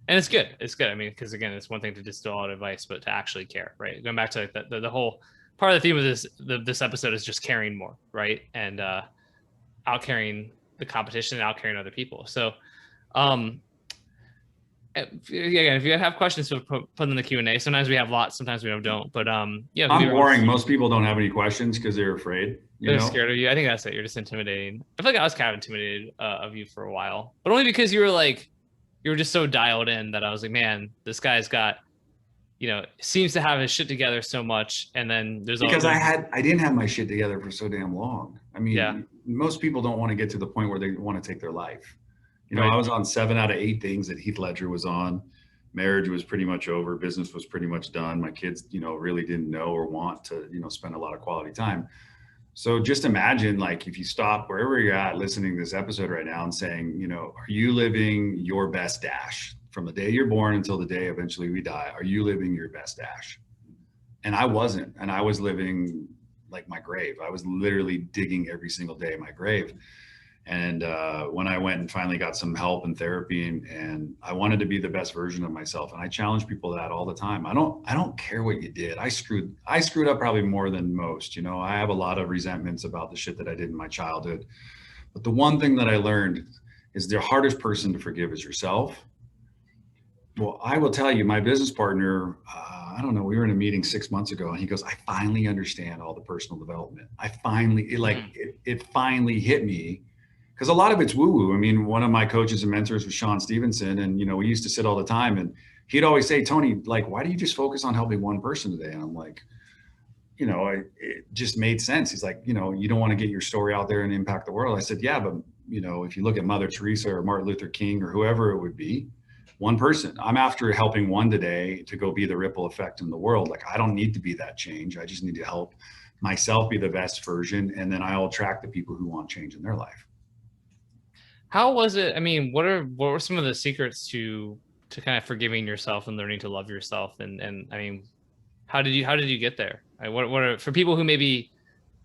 A: And it's good. It's good. I mean, because again, it's one thing to distill out advice, but to actually care, right? Going back to the whole part of the theme of this episode is just caring more, right? And out carrying the competition and out carrying other people. So, again, if you have questions, put them in the Q&A. Sometimes we have lots, sometimes we don't. But I'm
B: boring. Most people don't have any questions because they're afraid.
A: They're scared of you. I think that's it. You're just intimidating. I feel like I was kind of intimidated of you for a while, but only because you were just so dialed in that I was like, man, this guy's got, seems to have his shit together so much. And then there's
B: because I didn't have my shit together for so damn long. I mean, most people don't want to get to the point where they want to take their life. Right. I was on 7 out of 8 things that Heath Ledger was on. Marriage was pretty much over. Business was pretty much done. My kids, really didn't know or want to, spend a lot of quality time. So just imagine, like, if you stop wherever you're at listening to this episode right now and saying, are you living your best dash from the day you're born until the day eventually we die? Are you living your best dash? And I wasn't. And I was living like my grave. I was literally digging every single day my grave. And when I went and finally got some help and therapy, and I wanted to be the best version of myself, and I challenge people that all the time. I don't care what you did. I screwed up probably more than most. I have a lot of resentments about the shit that I did in my childhood. But the one thing that I learned is the hardest person to forgive is yourself. Well, I will tell you, my business partner, I don't know, we were in a meeting 6 months ago, and he goes, I finally understand all the personal development. It finally hit me. Because a lot of it's woo-woo. I mean, one of my coaches and mentors was Sean Stevenson, and we used to sit all the time, and he'd always say, Tony, like, why do you just focus on helping one person today? And I'm like, it just made sense. He's like, you don't want to get your story out there and impact the world. I said, yeah, but if you look at Mother Teresa or Martin Luther King or whoever it would be, one person. I'm after helping one today to go be the ripple effect in the world. Like, I don't need to be that change. I just need to help myself be the best version, and then I'll attract the people who want change in their life.
A: How was it? I mean, what were some of the secrets to kind of forgiving yourself and learning to love yourself? And I mean, how did you get there? What are, for people who maybe,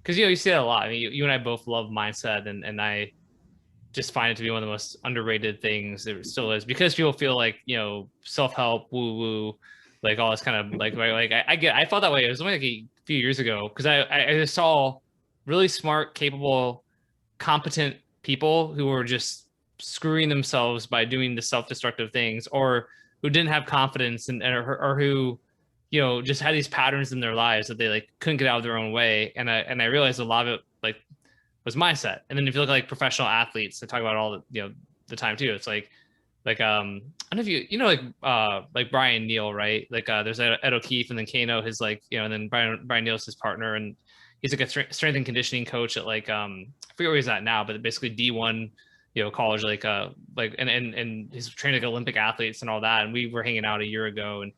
A: because you see that a lot. I mean, you and I both love mindset, and I just find it to be one of the most underrated things. It still is, because people feel like, self-help, woo-woo, like all this kind of I felt that way. It was only like a few years ago, because I just saw really smart, capable, competent people who were just screwing themselves by doing the self-destructive things, or who didn't have confidence or who, just had these patterns in their lives that they like couldn't get out of their own way. And I realized a lot of it like was mindset. And then if you look at like professional athletes, they talk about all the time too. It's like I don't know if like Brian Neal, right? Like there's Ed O'Keefe, and then Kano, his and then Brian Neal's his partner, and he's like a strength and conditioning coach at I forget where he's at now, but basically D1, college, and he's training like Olympic athletes and all that. And we were hanging out a year ago, and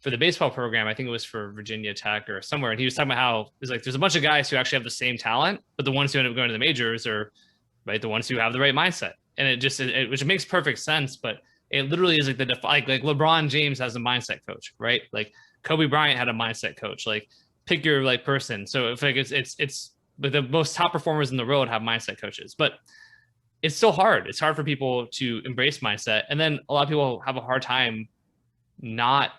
A: for the baseball program, I think it was for Virginia Tech or somewhere. And he was talking about how it's like, there's a bunch of guys who actually have the same talent, but the ones who end up going to the majors are the ones who have the right mindset. And which makes perfect sense, but it literally is like like LeBron James has a mindset coach, right? Like Kobe Bryant had a mindset coach, like pick your person. So if it's but the most top performers in the world have mindset coaches, but it's still hard. It's hard for people to embrace mindset. And then a lot of people have a hard time not,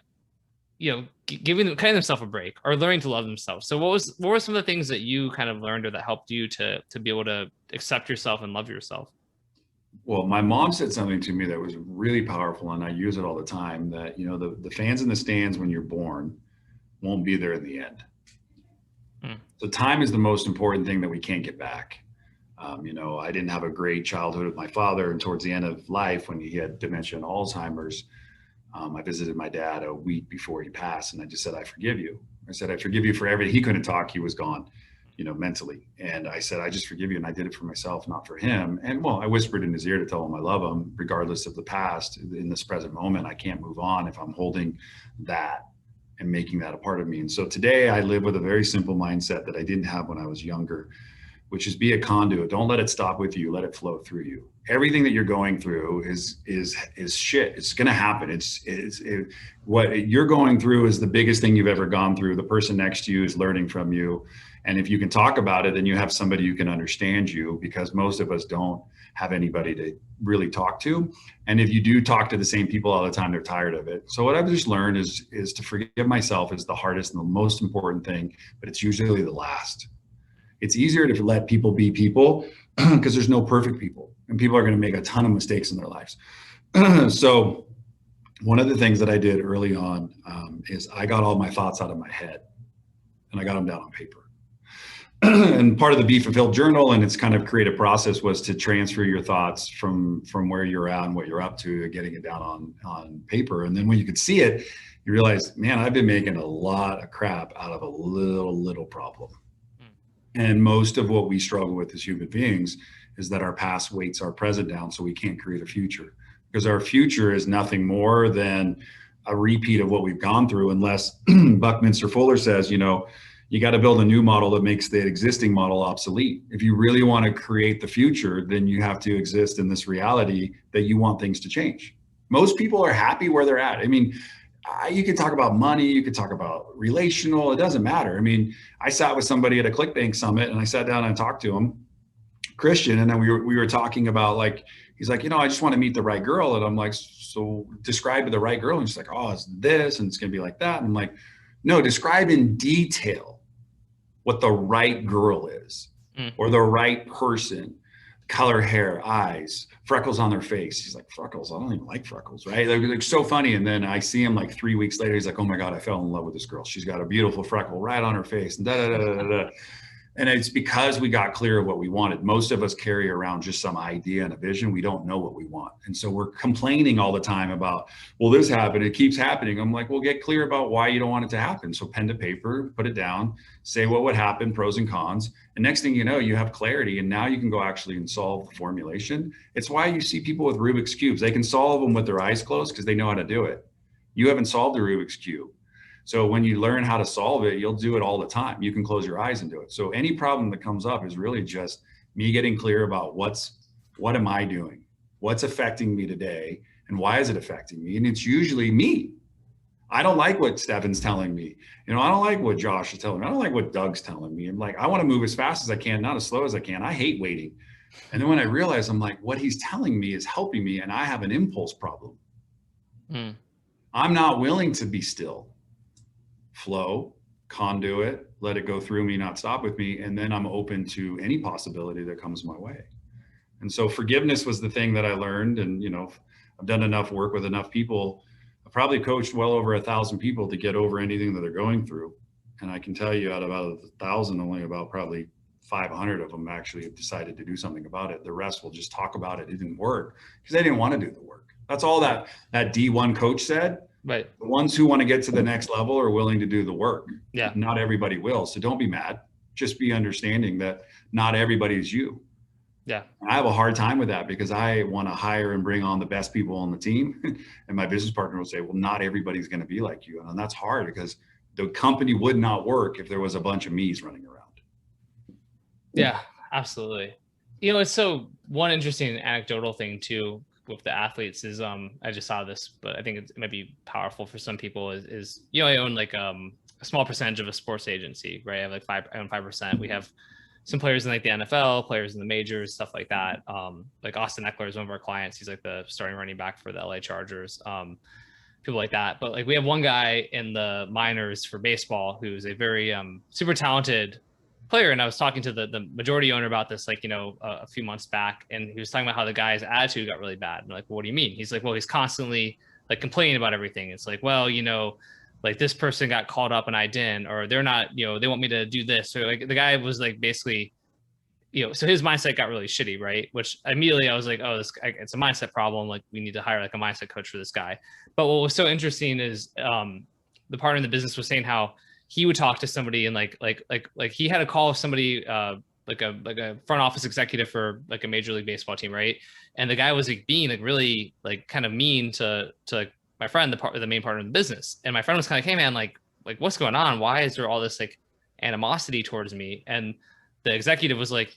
A: giving kind of themselves a break or learning to love themselves. So what were some of the things that you kind of learned or that helped you to be able to accept yourself and love yourself?
B: Well, my mom said something to me that was really powerful, and I use it all the time, that, the fans in the stands when you're born won't be there in the end. So time is the most important thing that we can't get back. I didn't have a great childhood with my father, and towards the end of life, when he had dementia and Alzheimer's, I visited my dad a week before he passed, and I just said, I forgive you. I said, I forgive you for everything. He couldn't talk. He was gone, mentally. And I said, I just forgive you. And I did it for myself, not for him. And I whispered in his ear to tell him I love him, regardless of the past. In this present moment, I can't move on if I'm holding that and making that a part of me. And so today I live with a very simple mindset that I didn't have when I was younger, which is be a conduit. Don't let it stop with you. Let it flow through you. Everything that you're going through is shit. It's going to happen. What you're going through is the biggest thing you've ever gone through. The person next to you is learning from you. And if you can talk about it, then you have somebody who can understand you, because most of us don't have anybody to really talk to. And if you do talk to the same people all the time, they're tired of it. So what I've just learned is to forgive myself is the hardest and the most important thing, but it's usually the last. It's easier to let people be people because there's no perfect people, and people are going to make a ton of mistakes in their lives. So one of the things that I did early on is I got all my thoughts out of my head and I got them down on paper. And part of the Be Fulfilled journal and its kind of creative process was to transfer your thoughts from where you're at and what you're up to getting it down on paper. And then when you could see it, you realize, man, I've been making a lot of crap out of a little problem. And most of what we struggle with as human beings is that our past weights our present down, so we can't create a future, because our future is nothing more than a repeat of what we've gone through, unless Buckminster Fuller says, you got to build a new model that makes the existing model obsolete. If you really want to create the future, then you have to exist in this reality that you want things to change. Most people are happy where they're at. I mean, you could talk about money, you could talk about relational, it doesn't matter. I mean, I sat with somebody at a ClickBank summit and I sat down and talked to him, Christian, and then we were talking about, like, he's like, I just want to meet the right girl. And I'm like, so describe the right girl. And she's like, oh, it's this, and it's going to be like that. And I'm like, no, describe in detail what the right girl is, or the right person. Color, hair, eyes, freckles on their face. He's like, freckles? I don't even like freckles, right? They're so funny. And then I see him like 3 weeks later. He's like, oh my God, I fell in love with this girl. She's got a beautiful freckle right on her face. And da, da, da, da, da. And it's because we got clear of what we wanted. Most of us carry around just some idea and a vision. We don't know what we want. And so we're complaining all the time about, well, this happened, it keeps happening. I'm like, well, get clear about why you don't want it to happen. So pen to paper, put it down, say what would happen, pros and cons. And next thing you know, you have clarity, and now you can go actually and solve the formulation. It's why you see people with Rubik's Cubes. They can solve them with their eyes closed because they know how to do it. You haven't solved the Rubik's Cube. So when you learn how to solve it, you'll do it all the time. You can close your eyes and do it. So any problem that comes up is really just me getting clear about what am I doing? What's affecting me today? And why is it affecting me? And it's usually me. I don't like what Stefan's telling me. I don't like what Josh is telling me. I don't like what Doug's telling me. I'm like, I want to move as fast as I can, not as slow as I can. I hate waiting. And then when I realize, I'm like, what he's telling me is helping me, and I have an impulse problem. I'm not willing to be still. Flow, conduit, let it go through me, not stop with me. And then I'm open to any possibility that comes my way. And so forgiveness was the thing that I learned. And, I've done enough work with enough people. I've probably coached well over 1,000 people to get over anything that they're going through. And I can tell you, out of about 1,000, only about probably 500 of them actually have decided to do something about it. The rest will just talk about it. It didn't work because they didn't want to do the work. That's all that D1 coach said.
A: Right.
B: The ones who want to get to the next level are willing to do the work.
A: Yeah.
B: Not everybody will. So don't be mad. Just be understanding that not everybody is you.
A: Yeah.
B: And I have a hard time with that because I want to hire and bring on the best people on the team. And my business partner will say, well, not everybody's going to be like you. And that's hard because the company would not work if there was a bunch of me's running around.
A: Yeah, absolutely. It's so one interesting anecdotal thing too with the athletes is I just saw this, but I think it might be powerful for some people is I own like a small percentage of a sports agency, right? I have I own 5%. We have some players in like the NFL, players in the majors, stuff like that. Like Austin Eckler is one of our clients. He's like the starting running back for the LA Chargers, people like that. But like we have one guy in the minors for baseball who's a very super talented player. And I was talking to the majority owner about this, like, a few months back, and he was talking about how the guy's attitude got really bad. I'm like, well, what do you mean? He's like, well, he's constantly like complaining about everything. It's like, well, like this person got called up and I didn't, or they're not, they want me to do this. Or like the guy was like, basically, so his mindset got really shitty. Right. Which immediately I was like, oh, it's a mindset problem. Like we need to hire like a mindset coach for this guy. But what was so interesting is the partner in the business was saying how he would talk to somebody and like he had a call with somebody, like a front office executive for like a major league baseball team. Right. And the guy was like being like really like kind of mean to like my friend, the main partner in the business. And my friend was kind of, hey man, like what's going on? Why is there all this like animosity towards me? And the executive was like,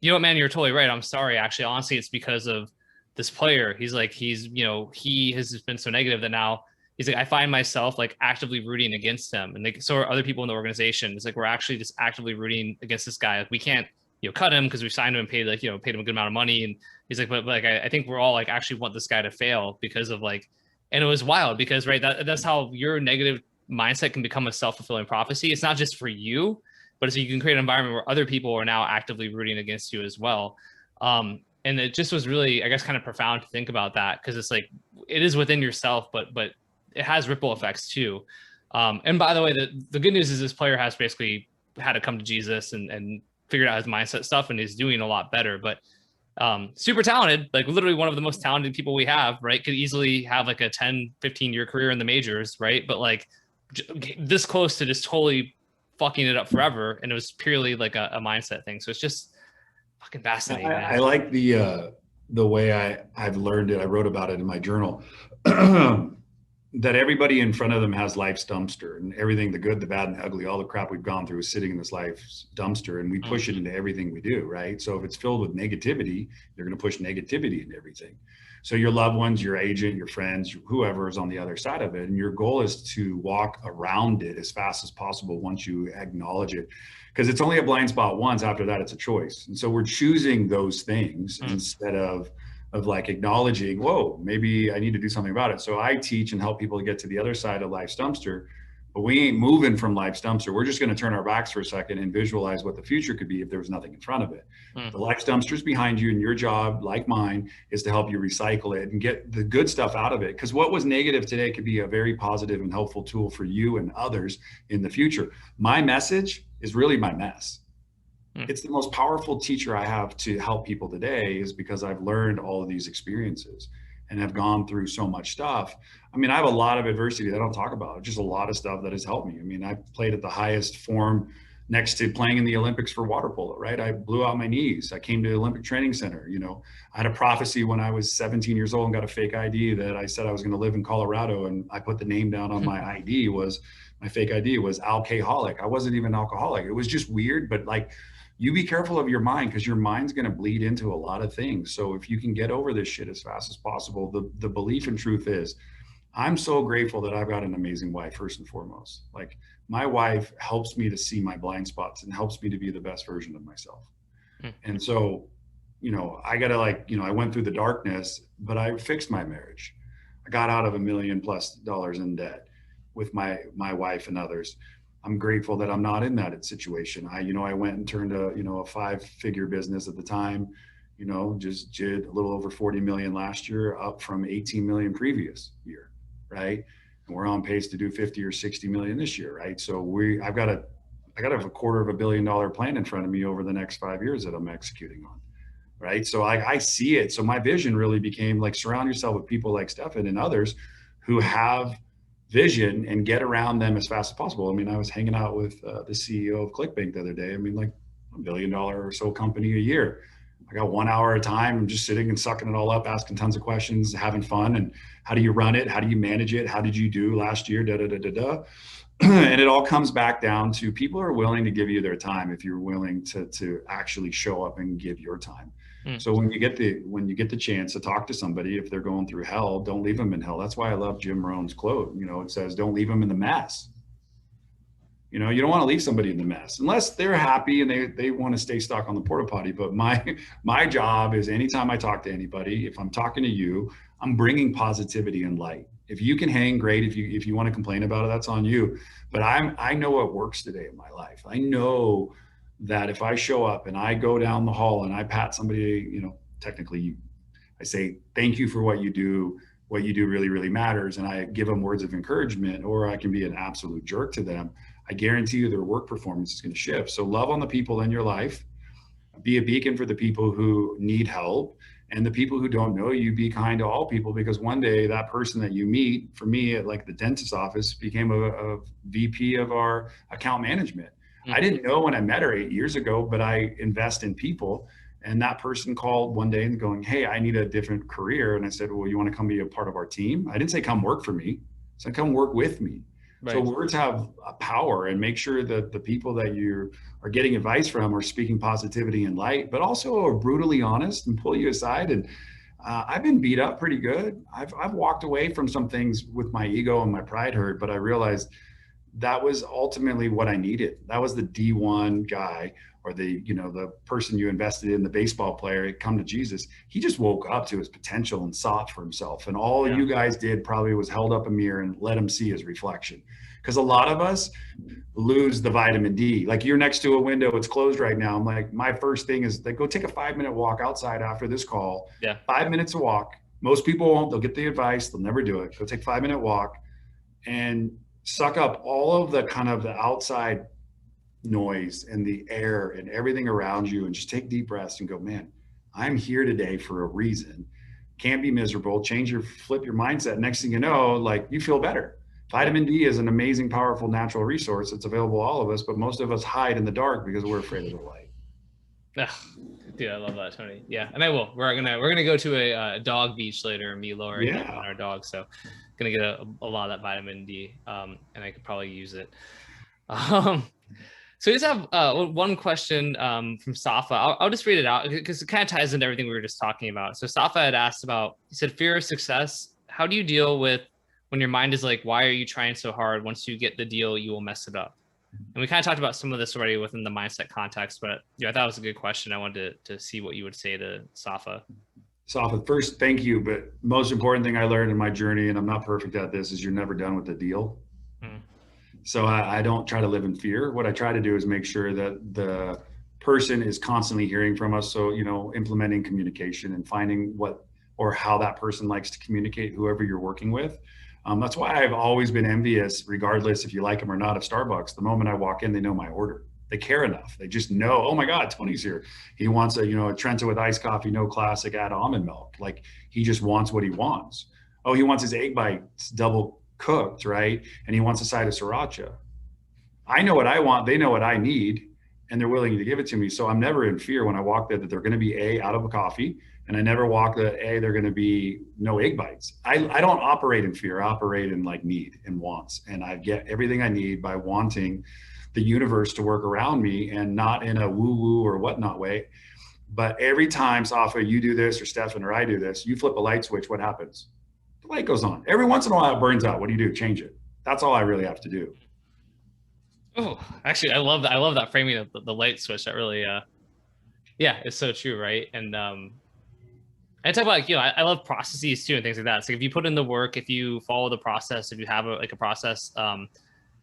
A: you know what, man, you're totally right. I'm sorry. Actually, honestly, it's because of this player. He's like, he has been so negative that now he's like, I find myself like actively rooting against him. And like, so are other people in the organization. It's like, we're actually just actively rooting against this guy. Like we can't, cut him because we signed him and paid paid him a good amount of money. And he's like, but like, I think we're all like actually want this guy to fail because of like, and it was wild because, right, that's how your negative mindset can become a self-fulfilling prophecy. It's not just for you, but it's, you can create an environment where other people are now actively rooting against you as well. And it just was really, I guess, kind of profound to think about that, because it's like, it is within yourself, but it has ripple effects too. And by the way, the good news is this player has basically had to come to Jesus and figured out his mindset stuff, and he's doing a lot better. But super talented, like literally one of the most talented people we have, right? Could easily have like a 10, 15 year career in the majors, right? But like this close to just totally fucking it up forever. And it was purely like a mindset thing. So it's just fucking fascinating.
B: I like the way I've learned it. I wrote about it in my journal. that everybody in front of them has life's dumpster, and everything, the good, the bad, and the ugly, all the crap we've gone through is sitting in this life's dumpster, and we push it into everything we do, right? So if it's filled with negativity, you're going to push negativity into everything. So your loved ones, your agent, your friends, whoever is on the other side of it, and your goal is to walk around it as fast as possible once you acknowledge it, because it's only a blind spot once. After that, it's a choice. And so we're choosing those things instead of like acknowledging, whoa, maybe I need to do something about it. So I teach and help people to get to the other side of life's dumpster, but we ain't moving from life's dumpster. We're just going to turn our backs for a second and visualize what the future could be if there was nothing in front of it. The life's dumpster is behind you, and your job, like mine, is to help you recycle it and get the good stuff out of it. Because what was negative today could be a very positive and helpful tool for you and others in the future. My message is really my mess. It's the most powerful teacher I have to help people today, is because I've learned all of these experiences and have gone through so much stuff. I mean, I have a lot of adversity that I don't talk about, just a lot of stuff that has helped me. I mean, I played at the highest form next to playing in the Olympics for water polo, right? I blew out my knees. I came to the Olympic Training Center. You know, I had a prophecy when I was 17 years old and got a fake ID that I said I was going to live in Colorado. And I put the name down on my ID my fake ID was alcoholic. I wasn't even alcoholic. It was just weird, but like, you be careful of your mind, because your mind's going to bleed into a lot of things. So if you can get over this shit as fast as possible, the belief and truth is, I'm so grateful that I've got an amazing wife, first and foremost. Like, my wife helps me to see my blind spots and helps me to be the best version of myself. And so, you know, I got to, like, you know, I went through the darkness, but I fixed my marriage. I got out of $1 million+ in debt with my wife and others. I'm grateful that I'm not in that situation. I went and turned a 5-figure business at the time, just did a little over 40 million last year, up from 18 million previous year. Right. And we're on pace to do 50 or 60 million this year. Right. So I got to have a $250 million plan in front of me over the next 5 years that I'm executing on. Right. So I see it. So my vision really became like, surround yourself with people like Stefan and others who have vision and get around them as fast as possible. I mean, I was hanging out with the CEO of ClickBank the other day. I mean, like $1 billion or so company a year. I got 1 hour at a time. I'm just sitting and sucking it all up, asking tons of questions, having fun. And how do you run it? How do you manage it? How did you do last year? And it all comes back down to people are willing to give you their time if you're willing to actually show up and give your time. So when you get the chance to talk to somebody, if they're going through hell, don't leave them in hell. That's why I love Jim Rohn's quote. It says, don't leave them in the mess. You don't want to leave somebody in the mess unless they're happy and they want to stay stuck on the porta potty. But my job is, anytime I talk to anybody, if I'm talking to you, I'm bringing positivity and light. If you can hang, great. If you want to complain about it, that's on you. But I know what works today in my life. I know that if I show up and I go down the hall and I pat somebody, technically I say, thank you for what you do. What you do really, really matters. And I give them words of encouragement, or I can be an absolute jerk to them. I guarantee you their work performance is going to shift. So love on the people in your life, be a beacon for the people who need help, and the people who don't know you, be kind to all people, because one day that person that you meet, for me at like the dentist's office, became a VP of our account management. I didn't know when I met her 8 years ago, but I invest in people. And that person called one day and going, hey, I need a different career. And I said, well, you want to come be a part of our team? I didn't say come work for me. I said, come work with me. Right. So words have a power, and make sure that the people that you are getting advice from are speaking positivity and light, but also are brutally honest and pull you aside. And I've been beat up pretty good. I've walked away from some things with my ego and my pride hurt, but I realized that was ultimately what I needed. That was the D1 guy, or the person you invested in, the baseball player, come to Jesus. He just woke up to his potential and saw it for himself. And all you guys did probably was held up a mirror and let him see his reflection. Because a lot of us lose the vitamin D. Like, you're next to a window, it's closed right now. I'm like, my first thing is go take a 5-minute walk outside after this call. 5 minutes a walk. Most people won't. They'll get the advice. They'll never do it. Go take a 5-minute walk and suck up all of the kind of the outside noise and the air and everything around you, and just take deep breaths and go, man, I'm here today for a reason. Can't be miserable. Flip your mindset. Next thing you know, like, you feel better. Vitamin D is an amazing, powerful natural resource. It's available to all of us, but most of us hide in the dark because we're afraid of the light.
A: Dude, I love that, Tony. Yeah, and I will. We're gonna go to a dog beach later, me, Laura, and our dog. So, gonna get a lot of that vitamin D, and I could probably use it. So we just have one question from Safa. I'll just read it out because it kind of ties into everything we were just talking about. So Safa had asked about, he said, fear of success. How do you deal with when your mind is like, why are you trying so hard? Once you get the deal, you will mess it up. And we kind of talked about some of this already within the mindset context, but yeah, I thought it was a good question. I wanted to see what you would say to Safa.
B: Safa, first, thank you. But most important thing I learned in my journey, and I'm not perfect at this, is you're never done with the deal. So I don't try to live in fear. What I try to do is make sure that the person is constantly hearing from us. So, implementing communication and finding what or how that person likes to communicate, whoever you're working with. That's why I've always been envious, regardless if you like them or not, of Starbucks. The moment I walk in, they know my order. They care enough. They just know, oh my God, Tony's here. He wants a Trenta with iced coffee, no classic, add almond milk. Like, he just wants what he wants. Oh, he wants his egg bites double cooked, right? And he wants a side of sriracha. I know what I want. They know what I need, and they're willing to give it to me. So I'm never in fear when I walk there that they're going to be out of a coffee. And I never walk they're going to be no egg bites. I don't operate in fear. I operate in like need and wants. And I get everything I need by wanting the universe to work around me, and not in a woo-woo or whatnot way. But every time, Safa, you do this, or Stefan, or I do this, you flip a light switch, what happens? The light goes on. Every once in a while it burns out. What do? Change it. That's all I really have to do.
A: Oh, actually, I love that framing of the light switch. That really, it's so true, right? And I talk about, I love processes too and things like that. So if you put in the work, if you follow the process, if you have a process,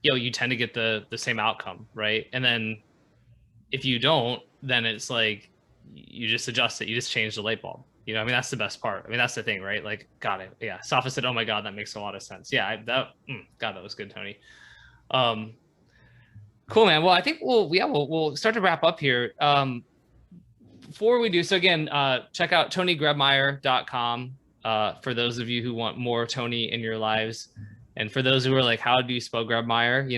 A: you tend to get the same outcome, right? And then if you don't, then it's like you just adjust it. You just change the light bulb. That's the best part. That's the thing, right? Like, got it. Yeah. Safa said, oh my God, that makes a lot of sense. Yeah. God, that was good, Tony. Cool, man. Well, I think we'll start to wrap up here. Before we do, so again, check out TonyGrebmeier.com for those of you who want more Tony in your lives. And for those who are like, how do you spell Grebmeier?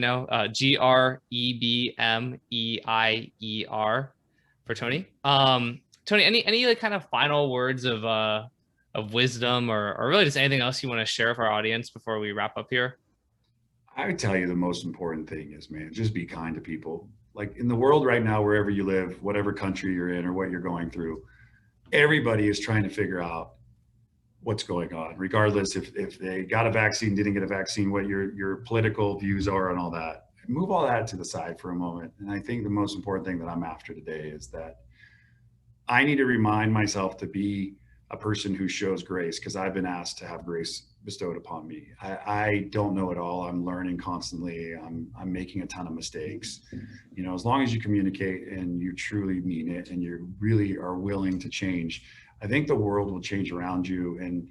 A: Grebmeier for Tony. Tony, any like kind of final words of wisdom or really just anything else you want to share with our audience before we wrap up here?
B: I would tell you the most important thing is, man, just be kind to people. Like, in the world right now, wherever you live, whatever country you're in or what you're going through, everybody is trying to figure out what's going on, regardless if they got a vaccine, didn't get a vaccine, what your political views are and all that. Move all that to the side for a moment. And I think the most important thing that I'm after today is that I need to remind myself to be a person who shows grace, because I've been asked to have grace bestowed upon me. I don't know it all. I'm learning constantly. I'm making a ton of mistakes. As long as you communicate and you truly mean it and you really are willing to change, I think the world will change around you, and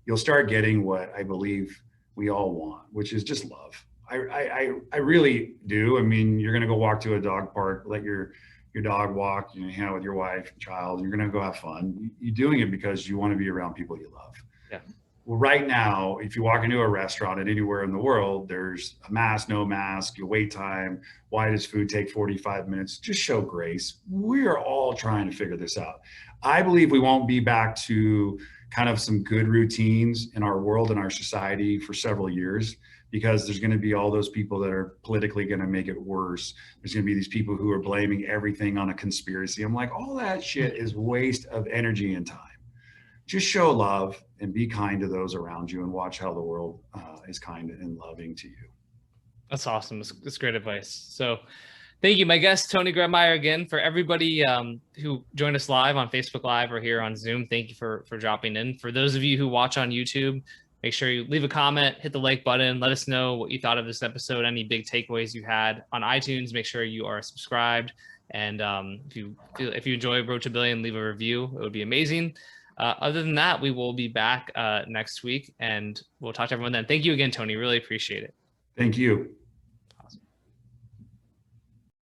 B: you'll start getting what I believe we all want, which is just love. I really do. You're going to go walk to a dog park, let your dog walk, hang out with your wife and child. You're going to go have fun. You're doing it because you want to be around people you love.
A: Yeah.
B: Well, right now, if you walk into a restaurant and anywhere in the world, there's a mask, no mask, your wait time. Why does food take 45 minutes? Just show grace. We are all trying to figure this out. I believe we won't be back to kind of some good routines in our world and our society for several years, because there's going to be all those people that are politically going to make it worse. There's going to be these people who are blaming everything on a conspiracy. I'm like, all that shit is waste of energy and time. Just show love and be kind to those around you, and watch how the world is kind and loving to you.
A: That's awesome. That's great advice. So thank you, my guest, Tony Grebmeier, again. For everybody who joined us live on Facebook Live or here on Zoom, thank you for dropping in. For those of you who watch on YouTube, make sure you leave a comment, hit the like button, let us know what you thought of this episode, any big takeaways you had. On iTunes, make sure you are subscribed. And if you enjoy Road to a Billion, leave a review. It would be amazing. Other than that, we will be back next week, and we'll talk to everyone then. Thank you again, Tony. Really appreciate it.
B: Thank you.